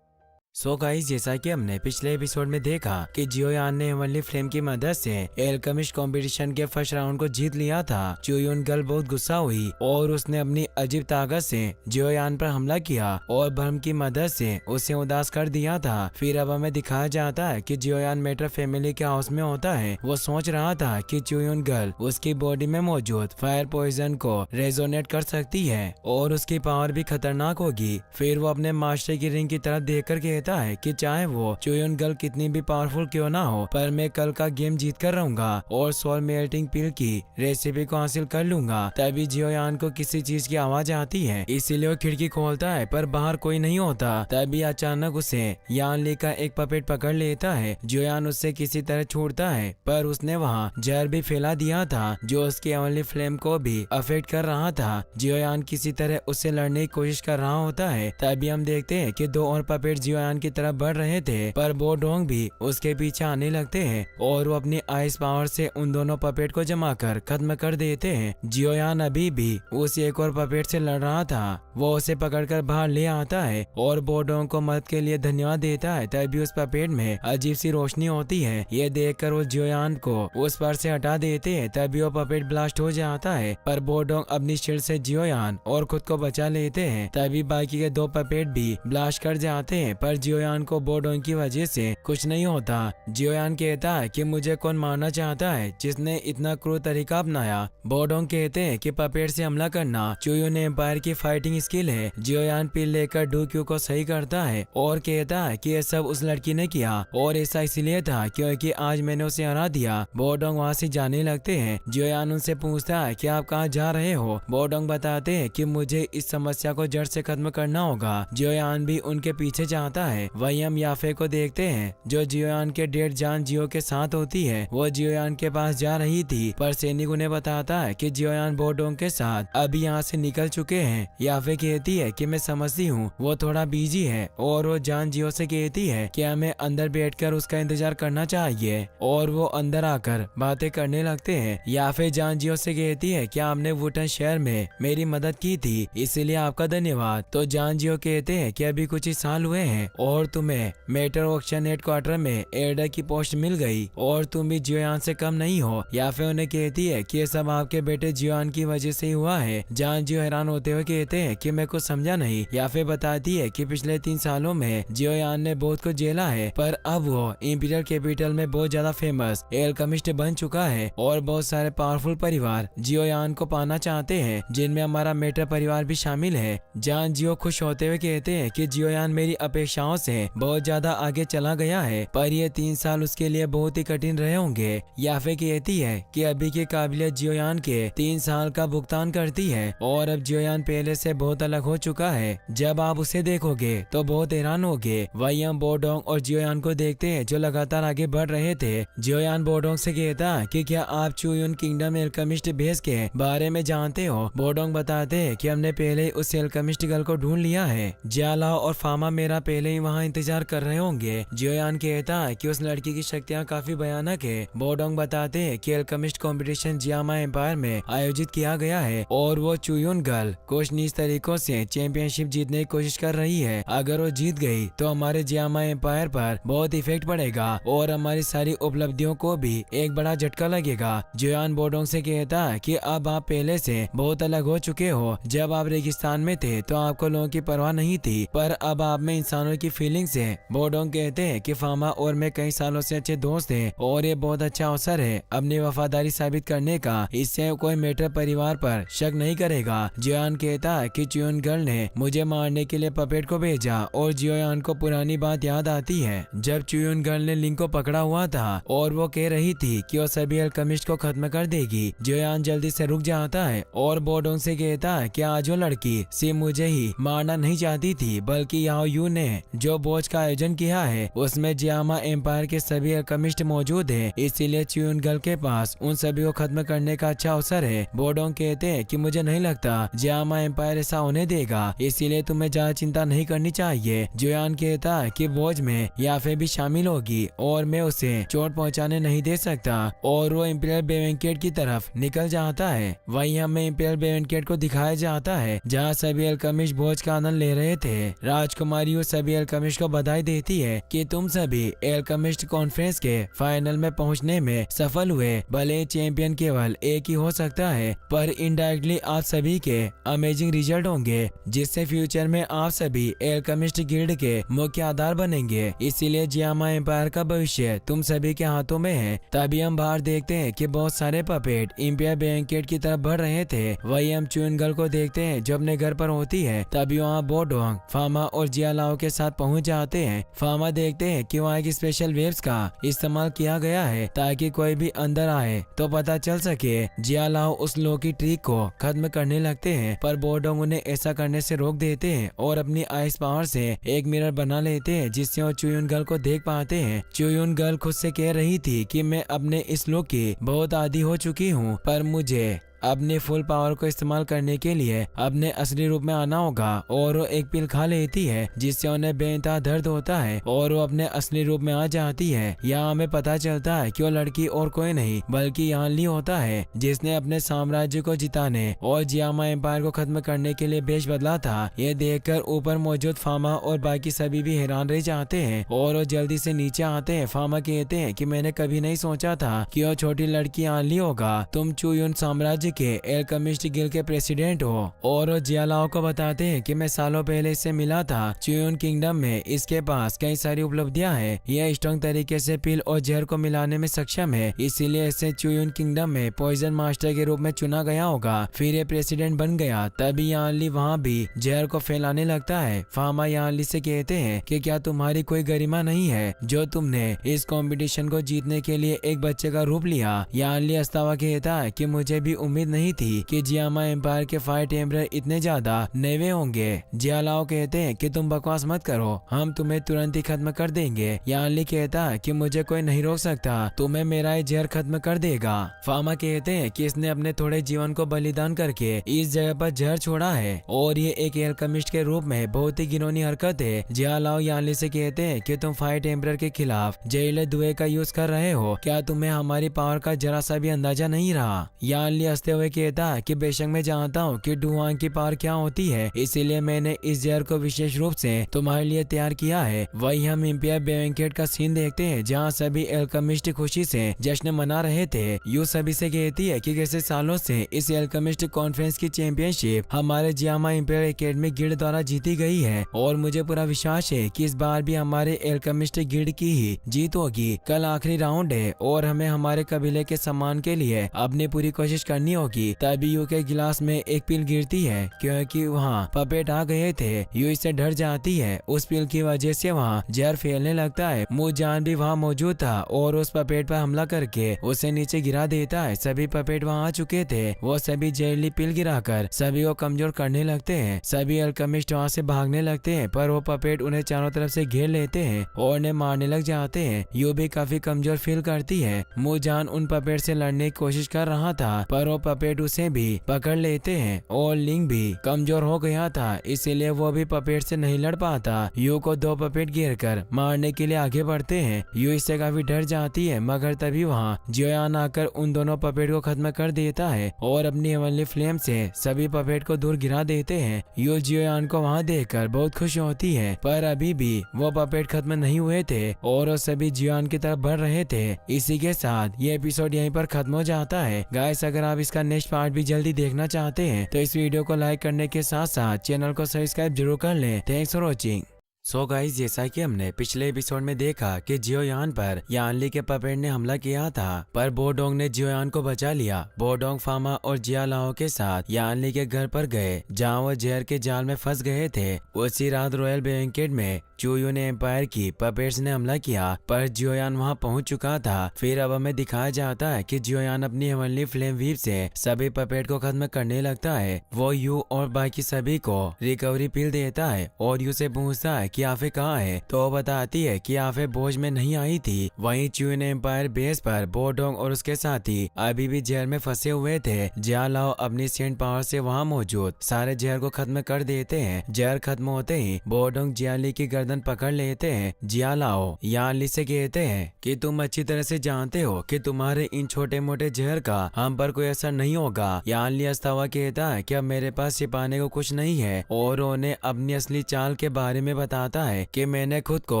So guys, जैसा कि हमने पिछले एपिसोड में देखा कि जियोयान ने हेवनली फ्लेम की मदद से एल्केमिस्ट कंपटीशन के फर्स्ट राउंड को जीत लिया था। चुयुन गल बहुत गुस्सा हुई और उसने अपनी अजीब ताकत से जियोयान पर हमला किया और बर्म की मदद से उसे उदास कर दिया था। फिर अब हमें दिखाया जाता है कि जियोयान मेटर फैमिली के हाउस में होता है। वो सोच रहा था कि चुयुन गल उसकी बॉडी में मौजूद फायर पॉइजन को रेजोनेट कर सकती है और उसकी पावर भी खतरनाक होगी। फिर वो अपने मास्टर की रिंग की तरफ देखकर कहता है कि चाहे वो चुयुन गल कितनी भी पावरफुल क्यों ना हो, पर मैं कल का गेम जीत कर रहूंगा और सोल मेल्टिंग पिल की रेसिपी को हासिल कर लूंगा। तभी जियोयान को किसी चीज की आवाज आती है, इसीलिए वो खिड़की खोलता है, पर बाहर कोई नहीं होता। तभी अचानक उसे यान ली का एक पपेट पकड़ लेता है। जियोयान उससे किसी तरह छूटता है, पर उसने वहाँ जहर भी फैला दिया था जो उसकी ओनली फ्लेम को भी अफेक्ट कर रहा था। जियोयान किसी तरह उससे लड़ने की कोशिश कर रहा होता है। तभी हम देखते हैं कि दो और पपेट जियोयान की तरफ बढ़ रहे थे, पर बोडोंग भी उसके पीछे आने लगते हैं और वो अपनी आइस पावर से उन दोनों पपेट को जमा कर खत्म कर देते हैं। जियोयान अभी भी उस एक और पपेट से लड़ रहा था। वो उसे पकड़कर बाहर ले आता है और बोडोंग को मदद के लिए धन्यवाद देता है। तभी उस पपेट में अजीब सी रोशनी होती है। ये देखकर वो जियोयान को उस पर से हटा देते हैं। तभी वो पपेट ब्लास्ट हो जाता है, पर बोडोंग अपनी शील्ड से जियोयान और खुद को बचा लेते हैं। तभी बाकी के दो पपेट भी ब्लास्ट कर जाते हैं, पर जियोयान को बोडोंग की वजह से कुछ नहीं होता। जियोयान कहता है कि मुझे कौन मारना चाहता है जिसने इतना क्रूर तरीका अपनाया। बोडोंग कहते हैं कि पपेट से हमला करना चुयुन एम्पायर की फाइटिंग स्किल है। जियोयान पिल लेकर डूक्यू को सही करता है और कहता है कि ये सब उस लड़की ने किया और ऐसा इसलिए था क्योंकि आज मैंने उसे हरा दिया। बोडोंग वहाँ से जाने लगते हैं। जियोयान उनसे पूछता है कि आप कहाँ जा रहे हो। बोडोंग बताते हैं कि मुझे इस समस्या को जड़ से खत्म करना होगा। जियोयान भी उनके पीछे जाता है। वहीं हम याफे को देखते हैं जो जियोयान के डेढ़ जान जियो के साथ होती है। वो जियोयान के पास जा रही थी, पर सैनिक उन्हें बताता है कि जियोयान बोडोंग के साथ अभी यहाँ से निकल चुके हैं। याफे कहती है कि मैं समझती हूँ वो थोड़ा बिजी है, और वो जान जियो से कहती है कि हमें अंदर बैठकर उसका इंतजार करना चाहिए, और वो अंदर आकर बातें करने लगते हैं। याफे जान जियो से कहती है कि आपने वुटन शहर में मेरी मदद की थी, इसीलिए आपका धन्यवाद। तो जान जियो कहते हैं कि अभी कुछ ही साल हुए हैं और तुम्हें मेटर ऑक्शन हेडक्वार्टर में एडर की पोस्ट मिल गई और तुम भी जियोयान से कम नहीं हो। याफे उन्हें कहती है कि ये सब आपके बेटे जियोयान की वजह से ही हुआ है। जान जियो हैरान होते हुए कहते हैं कि मैं कुछ समझा नहीं। याफे बताती है कि पिछले 3 सालों में जियोयान ने बहुत कुछ झेला है, पर अब वो इंपीरियल कैपिटल में बहुत ज्यादा फेमस एल्केमिस्ट बन चुका है और बहुत सारे पावरफुल परिवार जियोयान को पाना चाहते हैं, जिनमें हमारा मेटर परिवार भी शामिल है। जान जियो खुश होते हुए कहते हैं कि जियोयान मेरी अपेक्षाओं से बहुत ज्यादा आगे चला गया है, पर ये 3 साल उसके लिए बहुत ही कठिन रहे होंगे। याफे कहती है कि अभी की काबिलियत जियोयान के 3 साल का भुगतान करती है और अब जियोयान पहले से बहुत अलग हो चुका है। जब आप उसे देखोगे तो बहुत हैरान होगे। वहीं हम बोडोंग और जियोयान को देखते हैं जो लगातार आगे बढ़ रहे थे। जियोयान बोडोंग से कहता है कि क्या आप चुयुन किंगडम एल्केमिस्ट बेस के बारे में जानते हो। बोडोंग बताते हैं कि हमने पहले उस एल्केमिस्ट गर्ल को ढूंढ लिया है। जियालाओ और फामा मेरा पहले ही कहीं वहाँ इंतजार कर रहे होंगे। जियोयान कहता है कि उस लड़की की शक्तियाँ काफी भयानक है। बोडोंग बताते हैं कि अल्केमिस्ट कंपटीशन जियामा एम्पायर में आयोजित किया गया है और वो चुयुन गर्ल कुछ नीच तरीकों से चैंपियनशिप जीतने की कोशिश कर रही है। अगर वो जीत गई तो हमारे जियामा एम्पायर पर बहुत इफेक्ट पड़ेगा और हमारी सारी उपलब्धियों को भी एक बड़ा झटका लगेगा। जियोयान बोडोंग से कहता है कि अब आप पहले से बहुत अलग हो चुके हो। जब आप रेगिस्तान में थे तो आपको लोगों की परवाह नहीं थी, पर अब आप में इंसानों की फीलिंग्स है। बोडोंग कहते हैं कि फामा और मैं कई सालों से अच्छे दोस्त हैं और ये बहुत अच्छा अवसर है अपनी वफादारी साबित करने का। इससे कोई मेटर परिवार पर शक नहीं करेगा। जियोयान कहता है कि चुयुन गर्ल ने मुझे मारने के लिए पपेट को भेजा और जियोयान को पुरानी बात याद आती है जब चुयुन गर्ल ने लिंक को पकड़ा हुआ था और वो कह रही थी कि वो सभी अल्केमिस्ट को खत्म कर देगी। जियोयान जल्दी से रुक जाता है और बोडोंग से कहता है कि आज वो लड़की सिर्फ मुझे ही मारना नहीं चाहती थी, बल्कि याओ यू ने जो बोझ का आयोजन किया है उसमें जियामा एम्पायर के सभी अल्केमिस्ट मौजूद है, इसीलिए चुयुन गर्ल के पास उन सभी को खत्म करने का अच्छा अवसर है। बोडोंग कहते हैं कि मुझे नहीं लगता जियामा एम्पायर ऐसा होने देगा, इसीलिए तुम्हें ज्यादा चिंता नहीं करनी चाहिए। जियोयान कहता है कि बोझ में याफे भी शामिल होगी और मैं उसे चोट पहुंचाने नहीं दे सकता और वो इंपीरियल बेवेंकेट की तरफ निकल जाता है। वहीं हमें इंपीरियल बेवेंकेट को दिखाया जाता है जहाँ सभी अल्केमिस्ट भोज का आनंद ले रहे थे। राजकुमारी उस सभी अल्केमिस्ट को बधाई देती है कि तुम सभी अल्केमिस्ट कॉन्फ्रेंस के फाइनल में पहुंचने में सफल हुए। भले चैंपियन केवल एक ही हो सकता है, पर इनडायरेक्टली आप सभी के अमेजिंग रिजल्ट होंगे जिससे फ्यूचर में आप सभी अल्केमिस्ट गिल्ड के मुख्य आधार बनेंगे। इसीलिए जियामा एम्पायर का भविष्य तुम सभी के हाथों में है। तभी हम बाहर देखते हैं कि बहुत सारे पपेट इंपीरियल बेवेंकेट की तरफ बढ़ रहे थे। वही हम चुयुन गर्ल को देखते हैं जो अपने घर पर होती है। तभी वहाँ बोडोंग, फामा और जियालाओ के साथ पहुँच जाते हैं। फामा देखते हैं कि वहाँ एक स्पेशल वेव्स का इस्तेमाल किया गया है ताकि कोई भी अंदर आए तो पता चल सके। जियालाओ उस लो की ट्रिक को खत्म करने लगते हैं, पर बोडोंग उन्हें ऐसा करने से रोक देते हैं और अपनी आइस पावर से एक मिरर बना लेते हैं जिससे वो चुयुन गर्ल को देख पाते हैं। चुयुन गर्ल खुद से कह रही थी कि मैं अपने इस लुक की बहुत आदी हो चुकी हूँ, पर मुझे अपने फुल पावर को इस्तेमाल करने के लिए अपने असली रूप में आना होगा और वो एक पिल खा लेती है जिससे उन्हें बेइंतहा दर्द होता है और वो अपने असली रूप में आ जाती है। यहाँ हमें पता चलता है कि वो लड़की और कोई नहीं बल्कि यान ली होता है जिसने अपने साम्राज्य को जिताने और जियामा एम्पायर को खत्म करने के लिए भेष बदला था। ये देखकर ऊपर मौजूद फामा और बाकी सभी भी हैरान रह जाते हैं और वो जल्दी से नीचे आते हैं। फामा कहते हैं कि मैंने कभी नहीं सोचा था कि वो छोटी लड़की यान ली होगा। तुम चुयुन साम्राज्य के अल्केमिस्ट गिल्ड के प्रेसिडेंट हो। और जियालाओ को बताते हैं कि मैं सालों पहले इससे मिला था। चुयुन किंगडम में इसके पास कई सारी उपलब्धियां हैं। यह स्ट्रॉन्ग तरीके से पिल और जहर को मिलाने में सक्षम है, इसीलिए इसे चुयुन किंगडम में पॉइजन मास्टर के रूप में चुना गया होगा। फिर ये प्रेसिडेंट बन गया। तभी यानली वहाँ भी जहर को फैलाने लगता है। फामा यानली से कहते हैं कि क्या तुम्हारी कोई गरिमा नहीं है जो तुमने इस कंपटीशन को जीतने के लिए एक बच्चे का रूप लिया। यानली अस्तावा कहता है कि मुझे भी उम्मीद नहीं थी कि जियामा एम्पायर के फायर टेम्परर इतने ज्यादा नए होंगे। जियालाओ कहते हैं कि तुम बकवास मत करो, हम तुम्हें तुरंत ही खत्म कर देंगे। यानली कहता है कि मुझे कोई नहीं रोक सकता, तुम्हें मेरा ये जहर खत्म कर देगा। फामा कहते हैं कि इसने अपने थोड़े जीवन को बलिदान करके इस जगह पर जहर छोड़ा है और ये एक अल्केमिस्ट के रूप में बहुत ही घिनौनी हरकत है। जियालाओ यानली से कहते हैं कि तुम फायर टेम्परर के खिलाफ जहरीले धुएं का यूज कर रहे हो, क्या तुम्हें हमारी पावर का जरा सा भी अंदाजा नहीं रहा। यानली हंसते हुए कहता है कि बेशक मैं जानता हूँ कि डुआंग की पावर क्या होती है, इसीलिए मैंने इस जहर को विशेष रूप से तुम्हारे लिए तैयार किया है। वही हम इंपीरियल बेवेंकेट का सीन देखते हैं जहाँ सभी अल्केमिस्ट खुशी से जश्न मना रहे थे। यू सभी से कहती है कि कैसे सालों से इस अल्केमिस्ट कॉन्फ्रेंस की चैंपियनशिप हमारे जियामा इंपीरियल एकेडमी गिल्ड द्वारा जीती गई है और मुझे पूरा विश्वास है कि इस बार भी हमारे अल्केमिस्ट गिल्ड की ही जीत होगी। कल आखिरी राउंड है और हमें हमारे कबीले के सम्मान के लिए अपनी पूरी कोशिश करनी होगी। तभी यू के गिलास में एक पिल गिरती है क्योंकि वहाँ पपेट आ गए थे। यू इससे डर जाती है। उस पिल की वजह से वहाँ जहर फैलने लगता है। मुजान भी वहाँ मौजूद था और उस पपेट पर हमला करके उसे नीचे गिरा देता है। सभी पपेट वहाँ आ चुके थे। वो सभी जहरीली पिल गिराकर सभी को कमजोर करने लगते हैं। सभी अल्केमिस्ट वहाँ से भागने लगते हैं, पर वो पपेट उन्हें चारों तरफ से घेर लेते हैं और उन्हें मारने लग जाते हैं। यू भी काफी कमजोर फील करती है। मुजान उन पपेट से लड़ने की कोशिश कर रहा था, पर वो पपेट उसे भी पकड़ लेते हैं और लिंग भी कमजोर हो गया था, इसीलिए वो भी पपेट से नहीं लड़ पाता। यू को 2 पपेट घेर कर मारने के लिए आगे बढ़ते हैं। यू इससे काफी डर जाती है, मगर तभी वहाँ जियोयान आकर उन दोनों पपेट को खत्म कर देता है और अपनी हेवनली फ्लेम से सभी पपेट को दूर गिरा देते हैं। यू जियोयान को वहाँ देखकर बहुत खुश होती है, पर अभी भी वो पपेट खत्म नहीं हुए थे और वो सभी जियोयान की तरफ बढ़ रहे थे। इसी के साथ ये एपिसोड यहीं पर खत्म हो जाता है। गाइस, अगर आप इसका नेक्स्ट पार्ट भी जल्दी देखना चाहते हैं तो इस वीडियो को लाइक करने के साथ साथ चैनल को सब्सक्राइब जरूर कर लें। Thanks for watching. So guys, जैसा कि हमने पिछले एपिसोड में देखा कि जियोयान पर यानली के पपेट ने हमला किया था, पर बोडोंग ने जियोयान को बचा लिया। बोडोंग, फामा और जियालाओ के साथ यानली के घर पर गए, जहां वो जहर के जाल में फंस गए थे। उसी रात रॉयल बैंकेट में चूयू ने एम्पायर की पपेट्स ने हमला किया, पर जियोयान वहां पहुंच चुका था। फिर अब हमें दिखाया जाता है कि जियोयान अपनी हेवनली फ्लेम वीव से सभी पपेट को खत्म करने लगता है। वो यू और बाकी सभी को रिकवरी पिल देता है और यू से पूछता है कि आफे कहाँ है, तो वो बताती है कि आफे बोझ में नहीं आई थी। वहीं चूयू ने एम्पायर बेस पर बोडोंग और उसके साथी अभी भी जहर में फंसे हुए थे। जियालाओ अपनी सेंट पावर से वहाँ मौजूद सारे जहर को खत्म कर देते हैं। जहर खत्म होते ही बोडोंग जियाली की गर्दन पकड़ लेते हैं। जियालाओ यानली से कहते हैं कि तुम अच्छी तरह से जानते हो कि तुम्हारे इन छोटे मोटे जहर का हम पर कोई असर नहीं होगा। यानली हंसता हुआ कहता है कि अब मेरे पास छिपाने को कुछ नहीं है और उन्हें अपनी असली चाल के बारे में बताता है कि मैंने खुद को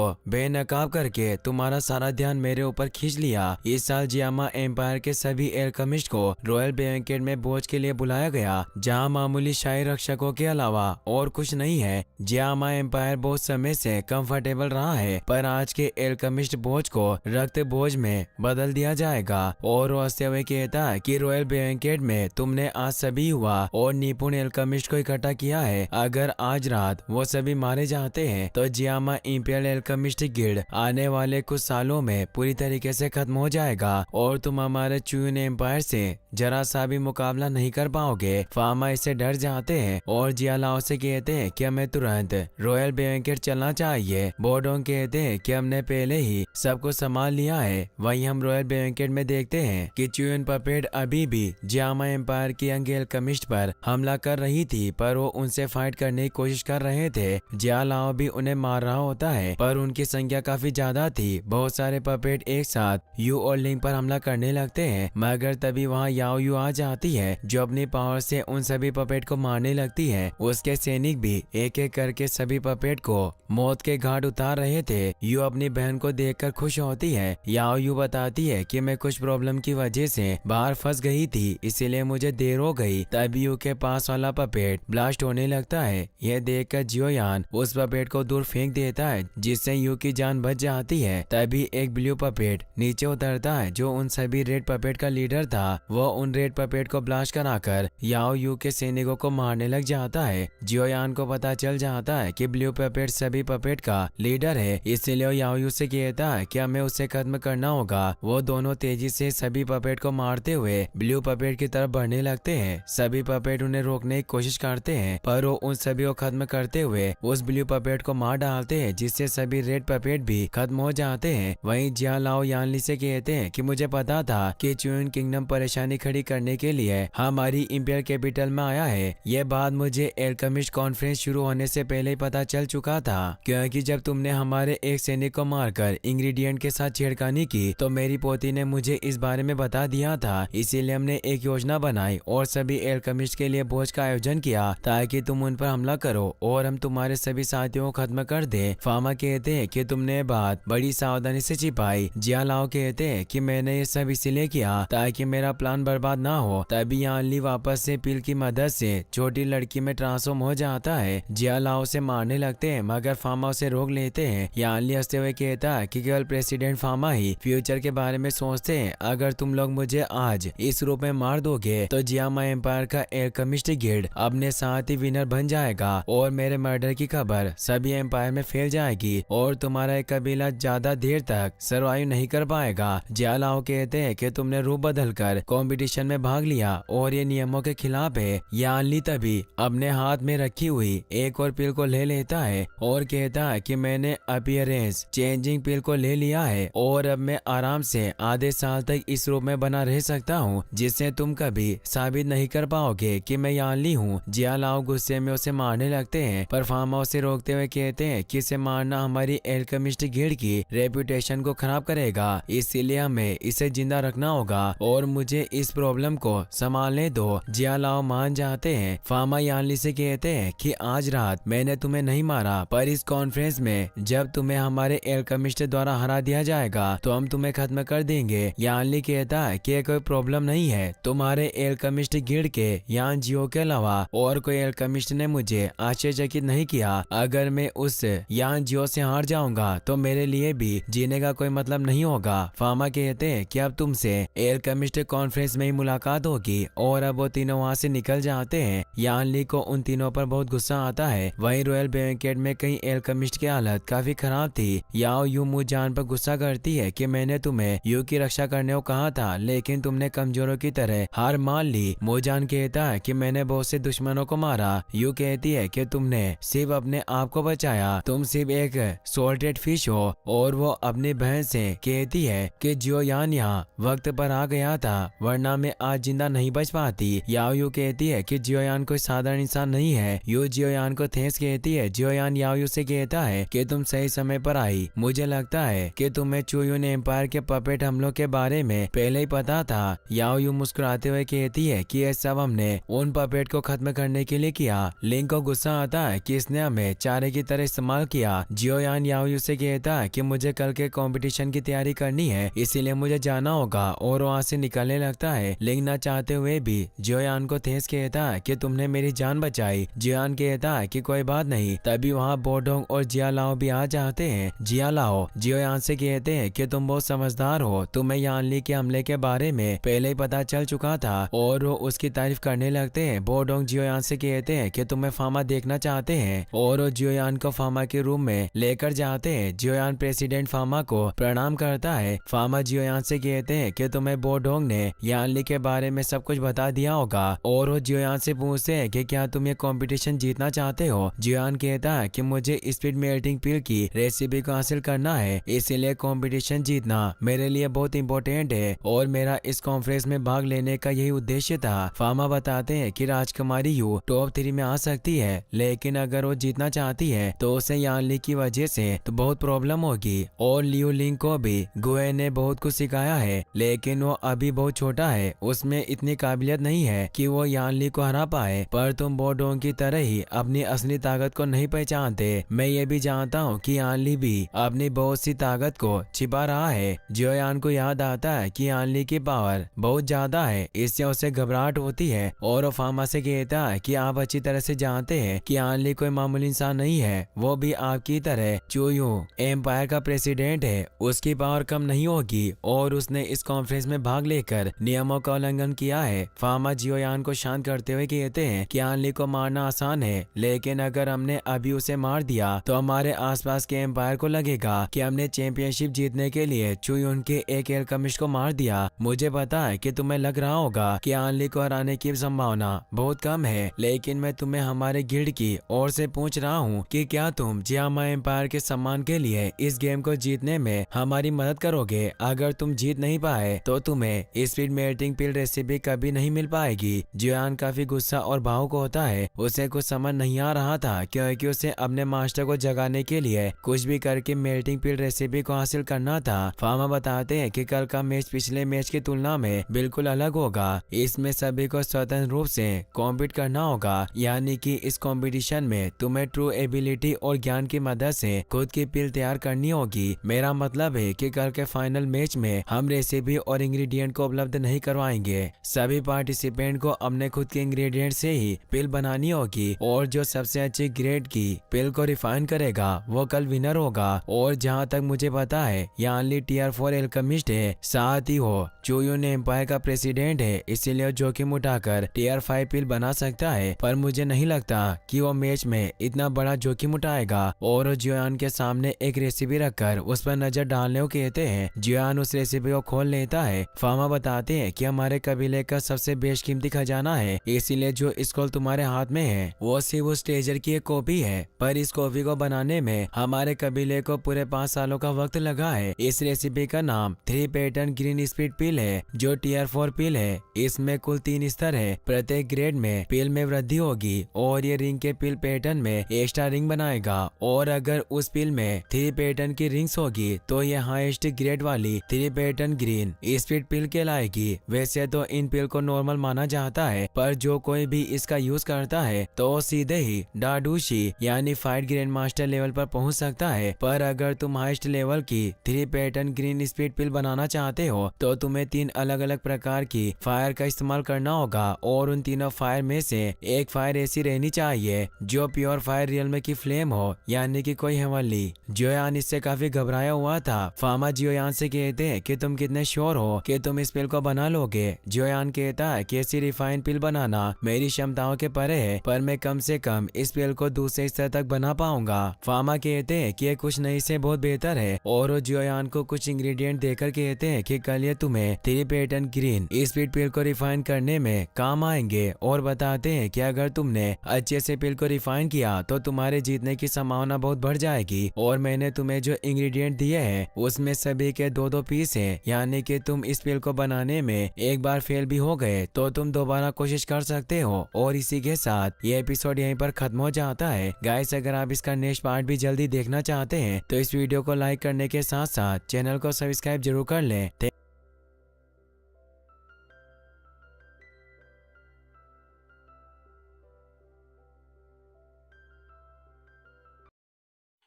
बेनकाब करके तुम्हारा सारा ध्यान मेरे ऊपर खींच लिया। इस साल जियामा एम्पायर के सभी एल्केमिस्ट को रॉयल बैंकेट में भोज के लिए बुलाया गया, जहाँ मामूली शाही रक्षकों के अलावा और कुछ नहीं है। जियामा एम्पायर बहुत समय से कंफर्टेबल रहा है, पर आज के एल्केमिस्ट बोझ को रक्त बोझ में बदल दिया जाएगा। और वो हंसते हुए कहता है कि रॉयल बैंकेट में तुमने आज सभी हुआ और निपुण एल्केमिस्ट को इकट्ठा किया है। अगर आज रात वो सभी मारे जाते हैं तो जियामा इंपिरियल एल्केमिस्ट गिल्ड आने वाले कुछ सालों में पूरी तरीके से खत्म हो जाएगा और तुम हमारे चूयन एम्पायर से जरा सा भी मुकाबला नहीं कर पाओगे। फामा इससे डर जाते हैं और जियालाओ से कहते हैं कि हमें तुरंत रॉयल बैंकेट चलना चाहिए। बोडोंग कहते हैं कि हमने पहले ही सब कुछ संभाल लिया है। वहीं हम रॉयल बैंकेट में देखते हैं कि चूयन पपेट अभी भी जियामा एम्पायर की यंग एल्केमिस्ट पर हमला कर रही थी, पर वो उनसे फाइट करने की कोशिश कर रहे थे। जियालाओ भी उन्हें मार रहा होता है, पर उनकी संख्या काफी ज्यादा थी। बहुत सारे पपेट एक साथ यू और लिंग पर हमला करने लगते हैं, मगर तभी वहाँ याओ यू आ जाती है, जो अपनी पावर से उन सभी पपेट को मारने लगती है। उसके सैनिक भी एक एक करके सभी पपेट को मौत के घाट उतार रहे थे। यू अपनी बहन को देखकर खुश होती है। याओ यू बताती है कि मैं कुछ प्रॉब्लम की वजह से बाहर फंस गई थी, इसीलिए मुझे देर हो गई। तभी यू के पास वाला पपेट ब्लास्ट होने लगता है। यह देखकर जियोयान उस पपेट को दूर फेंक देता है, जिससे यू की जान बच जाती है। तभी एक ब्लू पपेट नीचे उतरता है, जो उन सभी रेड पपेट का लीडर था। वो उन रेड पपेट को ब्लास्ट कराकर याओ यू के सैनिकों को मारने लग जाता है। जियोयान को पता चल जाता है कि ब्लू पपेट सभी पपेट का लीडर है, इसलिए याओ यू से कहता है कि हमें उसे खत्म करना होगा। वो दोनों तेजी से सभी पपेट को मारते हुए ब्लू पपेट की तरफ बढ़ने लगते हैं। सभी पपेट उन्हें रोकने की कोशिश करते हैं, पर वो उन सभी को खत्म करते हुए उस ब्लू पपेट को मार डालते हैं, जिससे सभी रेड पपेट भी खत्म हो जाते हैं। वहीं जियालाओ यानली से कहते हैं कि मुझे पता था कि चूयन किंगडम परेशानी खड़ी करने के लिए हमारी इंपिरियल कैपिटल में आया है। यह बात मुझे एल्केमिस्ट कॉन्फ्रेंस शुरू होने से पहले ही पता चल चुका था, क्योंकि जब तुमने हमारे एक सैनिक को मारकर इंग्रेडिएंट के साथ छेड़खानी की तो मेरी पोती ने मुझे इस बारे में बता दिया था। इसीलिए हमने एक योजना बनाई और सभी एल्केमिस्ट के लिए भोज का आयोजन किया, ताकि तुम उन पर हमला करो और हम तुम्हारे सभी साथियों को खत्म कर दे। फामा कहते हैं कि तुमने बात बड़ी सावधानी से छिपाई। जियालाओ कहते हैं कि मैंने ये सब इसीलिए किया ताकि मेरा प्लान बर्बाद ना हो। तभी यानली वापस से पिल की मदद से छोटी लड़की में ट्रांसफॉर्म हो जाता है। जियालाओ से मारने लगते हैं, मगर फामा उसे रोक लेते हैं। यानली हंसते हुए कहता है कि केवल प्रेसिडेंट फामा ही फ्यूचर के बारे में सोचते हैं। अगर तुम लोग मुझे आज इस रूप में मार दोगे तो जियामा एम्पायर का एल्केमिस्ट गिल्ड अपने साथ ही विनर बन जाएगा और मेरे मर्डर की खबर सभी एम्पायर में फैल जाएगी और तुम्हारा एक कबीला ज्यादा देर तक सर्वाइव नहीं कर पाएगा। जियालाओ कहते हैं कि तुमने रूप बदल कर कॉम्पिटिशन में भाग लिया और ये नियमों के खिलाफ है। यान ली तभी अपने हाथ में रखी हुई एक और पिल को ले लेता है और कहता है कि मैंने अपीयरेंस चेंजिंग पिल को ले लिया है और अब मैं आराम से आधे साल तक इस रूप में बना रह सकता हूँ, जिससे तुम कभी साबित नहीं कर पाओगे कि मैं यान ली हूँ। जियालाओ गुस्से में उसे मारने लगते हैं, पर फामा उसे रोकते हुए कहते हैं कि इसे मारना हमारी एल्केमिस्ट गिल्ड की रेपुटेशन को खराब करेगा, इसीलिए हमें इसे जिंदा रखना होगा और मुझे इस प्रॉब्लम को संभालने दो। जियालाओ मान जाते हैं। फामा यानली से कहते हैं कि आज रात मैंने तुम्हें नहीं मारा, पर इस कॉन्फ्रेंस में जब तुम्हें हमारे एल्केमिस्ट द्वारा हरा दिया जाएगा तो हम तुम्हें खत्म कर देंगे। यानली कहता है कि कोई प्रॉब्लम नहीं है, तुम्हारे एल्केमिस्ट गिल्ड के यान जियो के अलावा और कोई एल्केमिस्ट ने मुझे आश्चर्यचकित नहीं किया। अगर मैं उस यान जियो से हार जाऊंगा तो मेरे लिए भी जीने का कोई मतलब नहीं होगा। फामा कहते हैं कि अब तुमसे एल्केमिस्ट कॉन्फ्रेंस में ही मुलाकात होगी और अब वो तीनों वहाँ से निकल जाते हैं। यानली को उन तीनों पर बहुत गुस्सा आता है। वहीं रॉयल बैंकेट में कई एल्केमिस्ट की हालत काफी खराब थी। याओ यू मुजान पर गुस्सा करती है कि मैंने तुम्हें यू की रक्षा करने को कहा था, लेकिन तुमने कमजोरों की तरह हार मान ली। मुजान कहता है कि मैंने बहुत से दुश्मनों को मारा। यू कहती है कि तुमने सिर्फ अपने आप को बचाया, तुम सिर्फ एक सोल्टेड फिश हो। और वो अपनी बहन से कहती है कि जियो यान यहाँ वक्त पर आ गया था, वरना मैं आज जिंदा नहीं बच पाती। याओ यू कहती है कि जियो यान कोई साधारण इंसान नहीं है। यू जियो यान को थैंक्स कहती है। जियो यान याओ यू से कहता है कि तुम सही समय पर आई। मुझे लगता है कि तुम्हें चुयुन एम्पायर के पपेट हमलों के बारे में पहले ही पता था। याओ यू मुस्कुराते हुए कहती है कि ये सब हमने उन पपेट को खत्म करने के लिए किया। लिंक को गुस्सा आता है कि इसने हमें चारे की तरह इस्तेमाल किया। जियो यान याओ यू से कहता है कि मुझे कल के कंपटीशन की तैयारी करनी है, इसीलिए मुझे जाना होगा और वहाँ से निकलने लगता है। लिंक ना चाहते हुए भी जियो यान को थैंक्स कहता है कि तुमने मेरी जान बचाई। जियो यान कहता है कि कोई बात नहीं। तभी वहाँ बोडोंग और जियालाओ भी आ जाते हैं। जियालाओ जियो यान से कहते हैं कि तुम बहुत समझदार हो, तुम्हें यानली के हमले के बारे में पहले ही पता चल चुका था और वो उसकी तारीफ करने लगते हैं। बोडोंग जियो यान से कहते हैं कि तुम्हें फामा देखना चाहते हैं और वो जियो यान को फामा के रूम में लेकर जाते हैं। जियो यान प्रेसिडेंट फामा को प्रणाम करता है। फामा जियो यान से कहते हैं कि तुम्हें बोडोंग ने यानली के बारे में सब कुछ बता दिया होगा और वो जियो यान से पूछते हैं कि क्या तुम ये कंपटीशन जीतना चाहते हो। जियो यान कहता है कि मुझे स्पीड मेल्टिंग पिल की रेसिपी को हासिल करना है, इसीलिए कंपटीशन जीतना मेरे लिए बहुत इंपॉर्टेंट है और मेरा इस कॉन्फ्रेंस में भाग लेने का यही उद्देश्य था। फामा बताते हैं कि राजकुमारी यू टॉप 3 में आ सकती है, लेकिन अगर वो जीतना चाहती है तो उसे यानली की वजह से तो बहुत प्रॉब्लम होगी। और लियू लिंग को भी गुए ने बहुत कुछ सिखाया है, लेकिन वो अभी बहुत छोटा है, उसमें इतनी काबिलियत नहीं है कि वो यानली को हरा पाए। पर तुम बोडोंग की तरह ही अपनी असली ताकत को नहीं पहचानते। मैं ये भी जानता हूँ कि यानली भी अपनी बहुत सी ताकत को छिपा रहा है। जियो यान को याद आता है कि यानली की पावर बहुत ज्यादा है, इससे उसे घबराहट होती है और वो फामा से कहता है कि आप अच्छी तरह से जानते हैं कि यानली कोई मामूली इंसान नहीं है, वो भी आपकी तरह चुयू एम्पायर का प्रेसिडेंट है, उसकी पावर कम नहीं होगी और उसने इस कॉन्फ्रेंस में भाग लेकर नियमों का उल्लंघन किया है। फामा जियो यान को शांत करते हुए कहते हैं कि यानली को मारना आसान है, लेकिन अगर हमने अभी उसे मार दिया तो हमारे आसपास के एम्पायर को लगेगा कि हमने चैंपियनशिप जीतने के लिए चुयुन के एक एल्केमिस्ट को मार दिया। मुझे पता है कि तुम्हें लग रहा होगा कि यानली को हराने की संभावना बहुत कम है, लेकिन मैं तुम्हें हमारे गिल्ड की ओर से पूछ रहा हूँ कि क्या तुम जियामा एम्पायर के सम्मान के लिए इस गेम को जीतने में हमारी मदद करोगे। अगर तुम जीत नहीं पाए तो तुम्हें स्पीड मेल्टिंग पिल रेसिपी कभी नहीं मिल पाएगी। जियान काफी गुस्सा और भावुक होता है, उसे कुछ समझ नहीं आ रहा था क्योंकि उसे अपने मास्टर को जगाने के लिए कुछ भी करके मेल्टिंग पिल रेसिपी को हासिल करना था। फामा बताते हैं कि कल का मैच पिछले मैच की तुलना में बिल्कुल अलग होगा, इसमें सभी को स्वतंत्र रूप से कॉम्पीट करना होगा, यानी कि इस कंपटीशन में तुम्हें ट्रू एबिलिटी और ज्ञान की मदद से खुद की पिल तैयार करनी होगी। मेरा मतलब है कि कल के फाइनल मैच में हम रेसिपी और इंग्रेडिएंट को उपलब्ध नहीं करवाएंगे, सभी पार्टिसिपेंट को अपने खुद के इंग्रेडिएंट से ही पिल बनानी होगी और जो सबसे अच्छी ग्रेड की पिल को रिफाइन करेगा वो कल विनर होगा। और जहाँ तक मुझे पता है यानली टियर 4 एल्केमिस्ट है, साथ ही वो चुयुन एम्पायर का प्रेसिडेंट है, इसीलिए जोखिम उठाकर टियर 5 पिल बना सकता है, पर मुझे नहीं लगता कि वो मैच में इतना बड़ा जोखिम जोखिम उठाएगा और जियोयान के सामने एक रेसिपी रखकर उस पर नजर डालने को कहते हैं। जियोयान उस रेसिपी को खोल लेता है। फामा बताते हैं कि हमारे कबीले का सबसे बेशकीमती खजाना है, इसीलिए जो स्क्रॉल तुम्हारे हाथ में है वो सिर्फ उस ट्रेजर की एक कॉपी है, पर इस कॉपी को बनाने में हमारे कबीले को पूरे 5 सालों का वक्त लगा है। इस रेसिपी का नाम 3 पैटर्न ग्रीन स्पीड पिल है, जो टियर 4 पिल है। इसमें कुल 3 स्तर है। प्रत्येक ग्रेड में पिल में वृद्धि होगी और ये रिंग के पिल पैटर्न में एक्स्ट्रा रिंग बनाएगा, और अगर उस पिल में 3 पैटर्न की रिंग्स होगी तो ये हाईएस्ट ग्रेड वाली 3 पैटर्न ग्रीन स्पीड पिल कहलाएगी। वैसे तो इन पिल को नॉर्मल माना जाता है, पर जो कोई भी इसका यूज करता है तो सीधे ही डाडूशी यानी फाइट ग्रैंड मास्टर लेवल पर पहुंच सकता है। पर अगर तुम हाईएस्ट लेवल की 3 पैटर्न ग्रीन स्पीड पिल बनाना चाहते हो तो तुम्हें 3 अलग अलग प्रकार की फायर का इस्तेमाल करना होगा, और उन तीनों फायर में से एक फायर ऐसी रहनी चाहिए जो प्योर फायर रियल की फ्लेम हो, यानी कि कोई हेवनली। जियोयान इससे काफी घबराया हुआ था। फामा जियोयान से कहते हैं कि तुम कितने श्योर हो कि तुम इस पिल को बना लोगे। जियोयान कहता है कि ऐसी रिफाइन पिल बनाना मेरी क्षमताओं के परे है, पर मैं कम से कम इस पिल को दूसरे स्तर तक बना पाऊंगा। फामा कहते हैं कि ये कुछ नहीं से बहुत बेहतर है, और वो जियोयान को कुछ इंग्रेडिएंट देकर कहते हैं कि कल ये तुम्हें 3 पैटर्न ग्रीन स्पीड पिल को रिफाइन करने में काम आएंगे, और बताते हैं कि अगर तुमने अच्छे से पिल को रिफाइन किया तो तुम्हारे जीतने की संभावना बहुत बढ़ जाएगी। और मैंने तुम्हें जो इंग्रेडिएंट दिए हैं उसमें सभी के 2-2 पीस हैं, यानी कि तुम इस पिल को बनाने में एक बार फेल भी हो गए तो तुम दोबारा कोशिश कर सकते हो। और इसी के साथ ये एपिसोड यहीं पर खत्म हो जाता है। गाइस, अगर आप इसका नेक्स्ट पार्ट भी जल्दी देखना चाहते हैं तो इस वीडियो को लाइक करने के साथ साथ चैनल को सब्सक्राइब जरूर कर लें।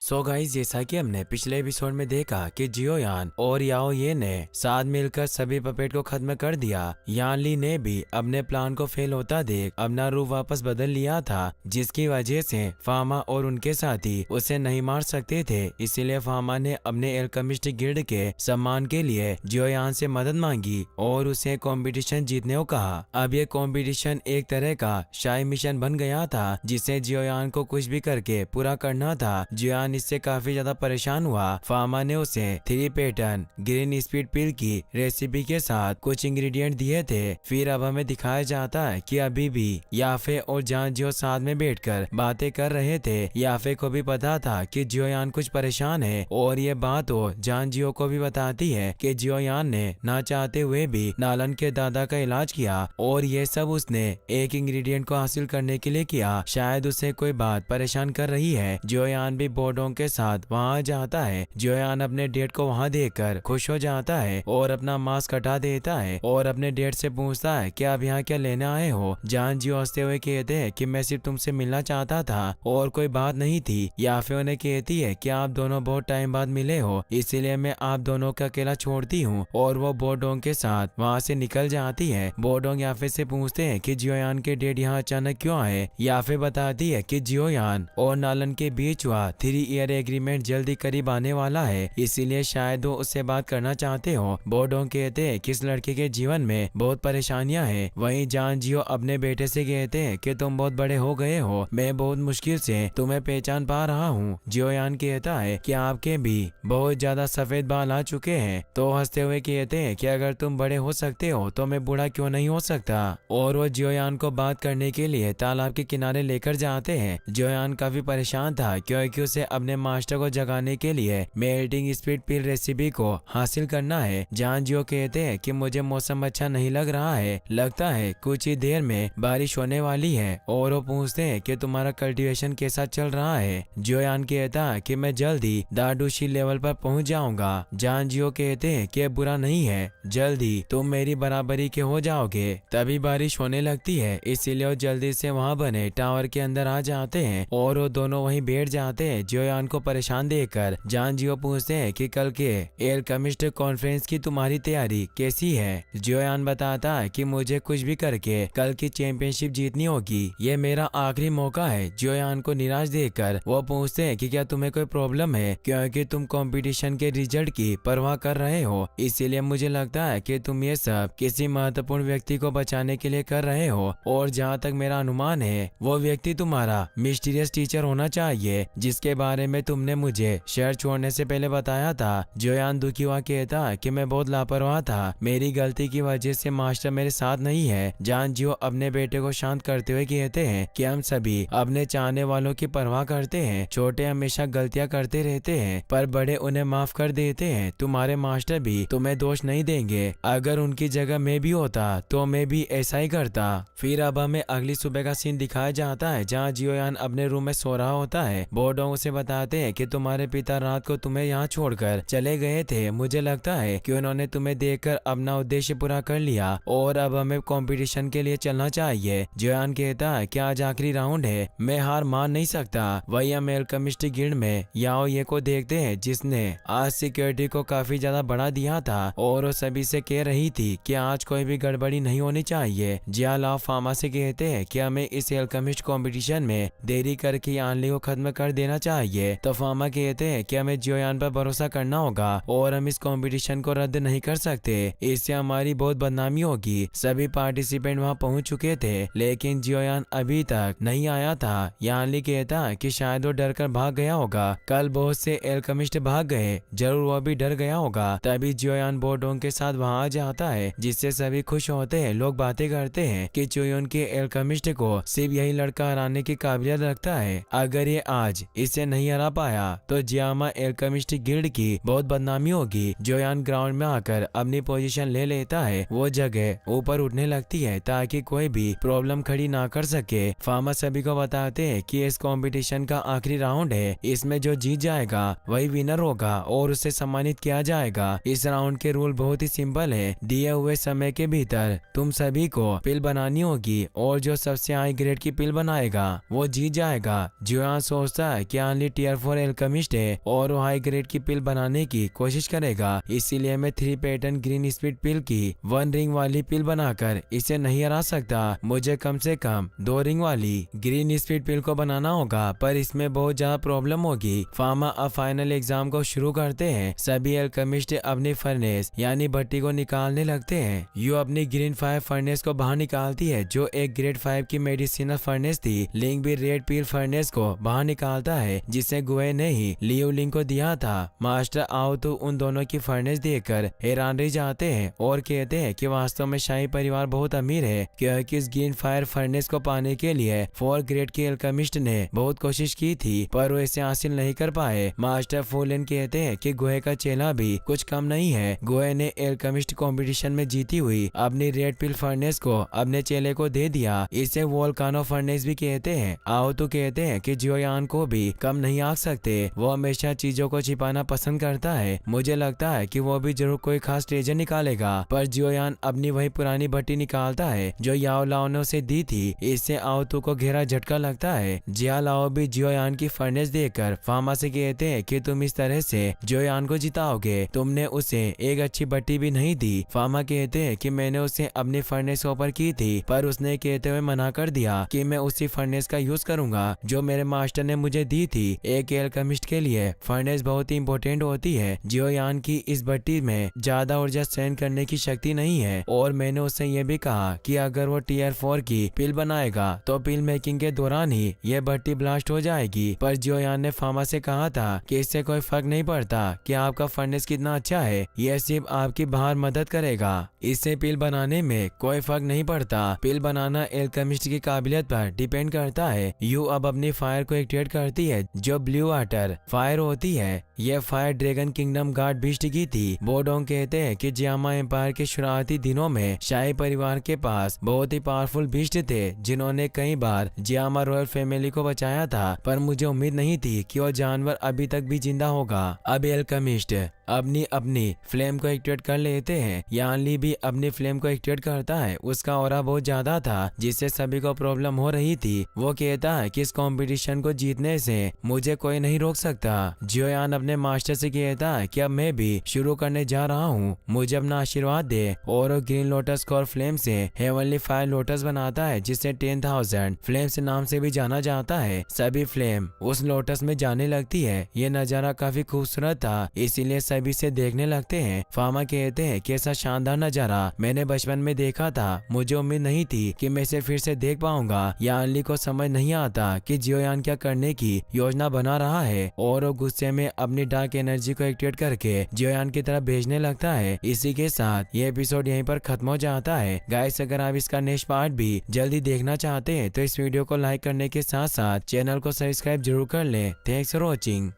सो गाइस, जैसा कि हमने पिछले एपिसोड में देखा कि जियोयान और याओ ये ने साथ मिलकर सभी पपेट को खत्म कर दिया। यान ली ने भी अपने प्लान को फेल होता देख अपना रूप वापस बदल लिया था, जिसकी वजह से फामा और उनके साथी उसे नहीं मार सकते थे। इसीलिए फामा ने अपने एल्केमिस्ट गिल्ड के सम्मान के लिए जियोयान से मदद मांगी और उसे कंपटीशन जीतने को कहा। अब ये कंपटीशन एक तरह का शाही मिशन बन गया था, जिसे जियोयान को कुछ भी करके पूरा करना था। जियोयान इससे काफी ज्यादा परेशान हुआ। फामा ने उसे 3 पैटर्न ग्रीन स्पीड पिल की रेसिपी के साथ कुछ इंग्रेडिएंट दिए थे। फिर अब हमें दिखाया जाता है कि अभी भी याफे और जान जियो साथ में बैठकर बातें कर रहे थे। याफे को भी पता था कि जियोयान कुछ परेशान है, और ये बात वो जान जियो को भी बताती है कि जियोयान ने ना चाहते हुए भी नालन के दादा का इलाज किया, और ये सब उसने एक इंग्रेडिएंट को हासिल करने के लिए किया। शायद उसे कोई बात परेशान कर रही है। जियोयान भी बोर्डों के साथ वहाँ जाता है। जियोयान अपने डेट को वहाँ देखकर खुश हो जाता है और अपना मास्क हटा देता है और अपने डेट से पूछता है कि आप यहाँ क्या लेने आए हो। जान जियो हंसते हुए कहते हैं कि मैं सिर्फ तुमसे मिलना चाहता था और कोई बात नहीं थी। याफे उन्हें कहती है कि आप दोनों बहुत टाइम बाद मिले हो, इसीलिए मैं आप दोनों को अकेला छोड़ती हूँ, और वो बोडोंग के साथ वहाँ से निकल जाती है। बोडोंग याफे से पूछते हैं कि जियोयान के डेट यहाँ अचानक क्यों आए। याफे बताती है कि जियोयान और नालन के बीच हुआ 3 ईयर एग्रीमेंट जल्दी करीब आने वाला है, इसीलिए शायद वो उससे बात करना चाहते हो। बोडोंग कहते हैं कि इस लड़के के जीवन में बहुत परेशानियां हैं। वहीं जान जियो अपने बेटे से कहते हैं कि तुम बहुत बड़े हो गए हो, मैं बहुत मुश्किल से तुम्हें पहचान पा रहा हूँ। जियोयान कहता है कि आपके भी बहुत ज्यादा सफेद बाल आ चुके हैं, तो हंसते हुए कहते हैं कि अगर तुम बड़े हो सकते हो तो मैं बूढ़ा क्यों नहीं हो सकता। और वो जियोयान को बात करने के लिए तालाब के किनारे लेकर जाते हैं। जियोयान काफी परेशान था क्योंकि उसे अपने मास्टर को जगाने के लिए मेल्टिंग स्पीड पिल रेसिपी को हासिल करना है। जान जियो कहते हैं कि मुझे मौसम अच्छा नहीं लग रहा है, लगता है कुछ ही देर में बारिश होने वाली है। और वो पूछते हैं कि तुम्हारा कल्टीवेशन कैसा चल रहा है। जियोयान कहता है कि मैं जल्दी दाडूशी लेवल पर पहुंच जाऊंगा। जान जियो कहते हैं कि बुरा नहीं है, जल्दी तुम मेरी बराबरी के हो जाओगे। तभी बारिश होने लगती है, इसीलिए वो जल्दी से वहाँ बने टावर के अंदर आ जाते हैं और वो दोनों वहीं बैठ जाते हैं। जियोयान जियोयान को परेशान देखकर जान जियो पूछते हैं कि कल के एल्केमिस्ट कॉन्फ्रेंस की तुम्हारी तैयारी कैसी है। जियोयान बताता है कि मुझे कुछ भी करके कल की चैंपियनशिप जीतनी होगी, ये मेरा आखिरी मौका है। जियोयान को निराश देखकर वो पूछते हैं कि क्या तुम्हें कोई प्रॉब्लम है, क्योंकि तुम कंपटीशन के रिजल्ट की परवाह कर रहे हो, इसीलिए मुझे लगता है कि तुम ये सब किसी महत्वपूर्ण व्यक्ति को बचाने के लिए कर रहे हो, और जहाँ तक मेरा अनुमान है वो व्यक्ति तुम्हारा मिस्टीरियस टीचर होना चाहिए जिसके बारे में तुमने मुझे शहर छोड़ने से पहले बताया था। जियोयान दुखी हुआ कहता कि मैं बहुत लापरवाह था, मेरी गलती की वजह से मास्टर मेरे साथ नहीं है। जान जियो अपने बेटे को शांत करते हुए कहते हैं कि हम सभी अपने चाहने वालों की परवाह करते हैं, छोटे हमेशा गलतियां करते रहते हैं पर बड़े उन्हें माफ कर देते हैं। तुम्हारे मास्टर भी तुम्हें दोष नहीं देंगे, अगर उनकी जगह मैं भी होता तो मैं भी ऐसा ही करता। फिर अब हमें अगली सुबह का सीन दिखाया जाता है जहाँ जियोयान अपने रूम में सो रहा होता है। बोडोंग उसे बताते हैं कि तुम्हारे पिता रात को तुम्हें यहाँ छोड़कर चले गए थे, मुझे लगता है कि उन्होंने तुम्हें देखकर अपना उद्देश्य पूरा कर लिया और अब हमें कंपटीशन के लिए चलना चाहिए। जियोयान कहता है कि आज आखिरी राउंड है, मैं हार मान नहीं सकता। वही हम एल्केमिस्ट गिल्ड में याओ ये को देखते हैं जिसने आज सिक्योरिटी को काफी ज्यादा बढ़ा दिया था और वो सभी से कह रही थी कि आज कोई भी गड़बड़ी नहीं होनी चाहिए। जिया लाओ फामा से कहते हैं कि हमें इस एल्केमिस्ट कंपटीशन में देरी करके यानली को खत्म कर देना चाहिए, तो फामा कहते हैं कि हमें जियोयान पर भरोसा करना होगा और हम इस कंपटीशन को रद्द नहीं कर सकते, इससे हमारी बहुत बदनामी होगी। सभी पार्टिसिपेंट वहां पहुंच चुके थे लेकिन जियोयान अभी तक नहीं आया था। यानली कहता कि शायद वो डर कर भाग गया होगा, कल बहुत से एल्केमिस्ट भाग गए, जरूर वो भी डर गया होगा। तभी जियोयान बोडोंग के साथ वहां आ जाता है जिससे सभी खुश होते हैं। लोग बातें करते हैं कि चोयोन के एल्केमिस्ट को सिर्फ यही लड़का हराने की काबिलियत रखता है, अगर ये आज इसे नहीं हरा पाया तो जियामा एल्केमिस्ट गिल्ड की बहुत बदनामी होगी। जियोयान ग्राउंड में आकर अपनी पोजीशन ले लेता है, वो जगह ऊपर उठने लगती है ताकि कोई भी प्रॉब्लम खड़ी ना कर सके। फामा सभी को बताते हैं कि इस कंपटीशन का आखिरी राउंड है, इसमें जो जीत जाएगा वही विनर होगा और उसे सम्मानित किया जाएगा। इस राउंड के रूल बहुत ही सिंपल है, दिए हुए समय के भीतर तुम सभी को पिल बनानी होगी और जो सबसे हाई ग्रेड की पिल बनाएगा वो जीत जाएगा। जियोयान सोचता है कि ओनली टियर 4 एल्केमिस्ट है और वो हाई ग्रेड की पिल बनाने की कोशिश करेगा, इसीलिए मैं 3 पैटर्न ग्रीन स्पीड पिल की 1 रिंग वाली पिल बनाकर इसे नहीं हरा सकता। मुझे कम से कम 2 रिंग वाली ग्रीन स्पीड पिल को बनाना होगा, पर इसमें बहुत ज्यादा प्रॉब्लम होगी। फामा अब फाइनल एग्जाम को शुरू करते हैं। सभी एल्केमिस्ट अपनी फर्नेस यानी भट्टी को निकालने लगते हैं। यू अपनी ग्रीन फायर फर्नेस को बाहर निकालती है जो एक ग्रेड 5 की मेडिसिनल फर्नेस थी। लिंक भी रेड पील फर्नेस को बाहर निकालता है जिसे गुए ने ही लियो लिंक को दिया था। मास्टर आओ तो उन दोनों की फर्नेस देखकर हैरान रह जाते हैं और कहते हैं कि वास्तव में शाही परिवार बहुत अमीर है, क्योंकि इस ग्रीन फायर फर्नेस को पाने के लिए 4 ग्रेड के एल्केमिस्ट ने बहुत कोशिश की थी पर वो इसे हासिल नहीं कर पाए। मास्टर फूलन कहते हैं कि गुए का चेला भी कुछ कम नहीं है। गुए ने एल्केमिस्ट कंपटीशन में जीती हुई अपनी रेड पिल फर्नेस को अपने चेले को दे दिया, इसे वोल्कानो फर्नेस भी कहते हैं। आओ तो कहते हैं कि जियोयान को भी कम नहीं आंक सकते, वो हमेशा चीजों को छिपाना पसंद करता है। मुझे लगता है कि वो भी जरूर कोई खास ट्रेजर निकालेगा, पर जियोयान अपनी वही पुरानी भट्टी निकालता है जो याओ लाओ ने उसे दी थी, इससे आओतू को गहरा झटका लगता है। जिया लाओ भी जियोयान की फर्नेस देखकर फामा से कहते हैं कि तुम इस तरह से जियोयान को जिताओगे, तुमने उसे एक अच्छी भट्टी भी नहीं दी। फामा कहते हैं कि मैंने उसे अपनी फर्नेस ऊपर की थी पर उसने कहते हुए मना कर दिया कि मैं उसी फर्नेस का यूज करूंगा जो मेरे मास्टर ने मुझे दी थी। एक एल्केमिस्ट के लिए फर्नेस बहुत ही इम्पोर्टेंट होती है। जियोयान की इस भट्टी में ज्यादा ऊर्जा सहन करने की शक्ति नहीं है और मैंने उससे ये भी कहा कि अगर वो टियर 4 की पिल बनाएगा तो पिल मेकिंग के दौरान ही ये भट्टी ब्लास्ट हो जाएगी। पर जियोयान ने फामा से कहा था कि इससे कोई फर्क नहीं पड़ता कि आपका फर्नेस कितना अच्छा है, यह सिर्फ आपकी बाहर मदद करेगा, इससे पिल बनाने में कोई फर्क नहीं पड़ता। पिल बनाना एल्केमिस्ट की काबिलियत पर डिपेंड करता है। यू अब अपनी फायर को एक्टिवेट करती है जो ब्लू वाटर फायर होती है। यह fire dragon kingdom guard beast की थी। बोडोंग कहते हैं कि जियामा एम्पायर के शुरुआती दिनों में शाही परिवार के पास बहुत ही पावरफुल बीस्ट थे जिन्होंने कई बार जियामा रॉयल फैमिली को बचाया था, पर मुझे उम्मीद नहीं थी कि वो जानवर अभी तक भी जिंदा होगा। अब एल्केमिस्ट अपनी अपनी फ्लेम को एक्टिवेट कर लेते हैं। यान ली भी अपनी फ्लेम को एक्टिवेट करता है। उसका ऑरा बहुत ज्यादा था जिससे सभी को प्रॉब्लम हो रही थी। वो कहता है कि इस कंपटीशन को जीतने से मुझे कोई नहीं रोक सकता। जियोयान अपने मास्टर से कहता है कि अब मैं भी शुरू करने जा रहा हूँ, मुझे अपना आशीर्वाद दे। और ग्रीन लोटस को और फ्लेम से हेवनली फायर लोटस बनाता है जिसे 10,000 फ्लेम्स नाम से भी जाना जाता है। सभी फ्लेम उस लोटस में जाने लगती है। ये नजारा काफी खूबसूरत था इसीलिए सभी से देखने लगते हैं। फामा कहते हैं कि ऐसा शानदार नजारा मैंने बचपन में देखा था, मुझे उम्मीद नहीं थी कि मैं इसे फिर से देख पाऊंगा। यान ली को समझ नहीं आता कि जियोयान क्या करने की योजना बना रहा है और वो गुस्से में अपनी डार्क एनर्जी को एक्टिवेट करके जियोयान की तरफ भेजने लगता है। इसी के साथ ये एपिसोड यहीं पर खत्म हो जाता है। गाइस, अगर आप इसका नेक्स्ट पार्ट भी जल्दी देखना चाहते हैं तो इस वीडियो को लाइक करने के साथ साथ चैनल को सब्सक्राइब जरूर कर लें। Thanks for watching.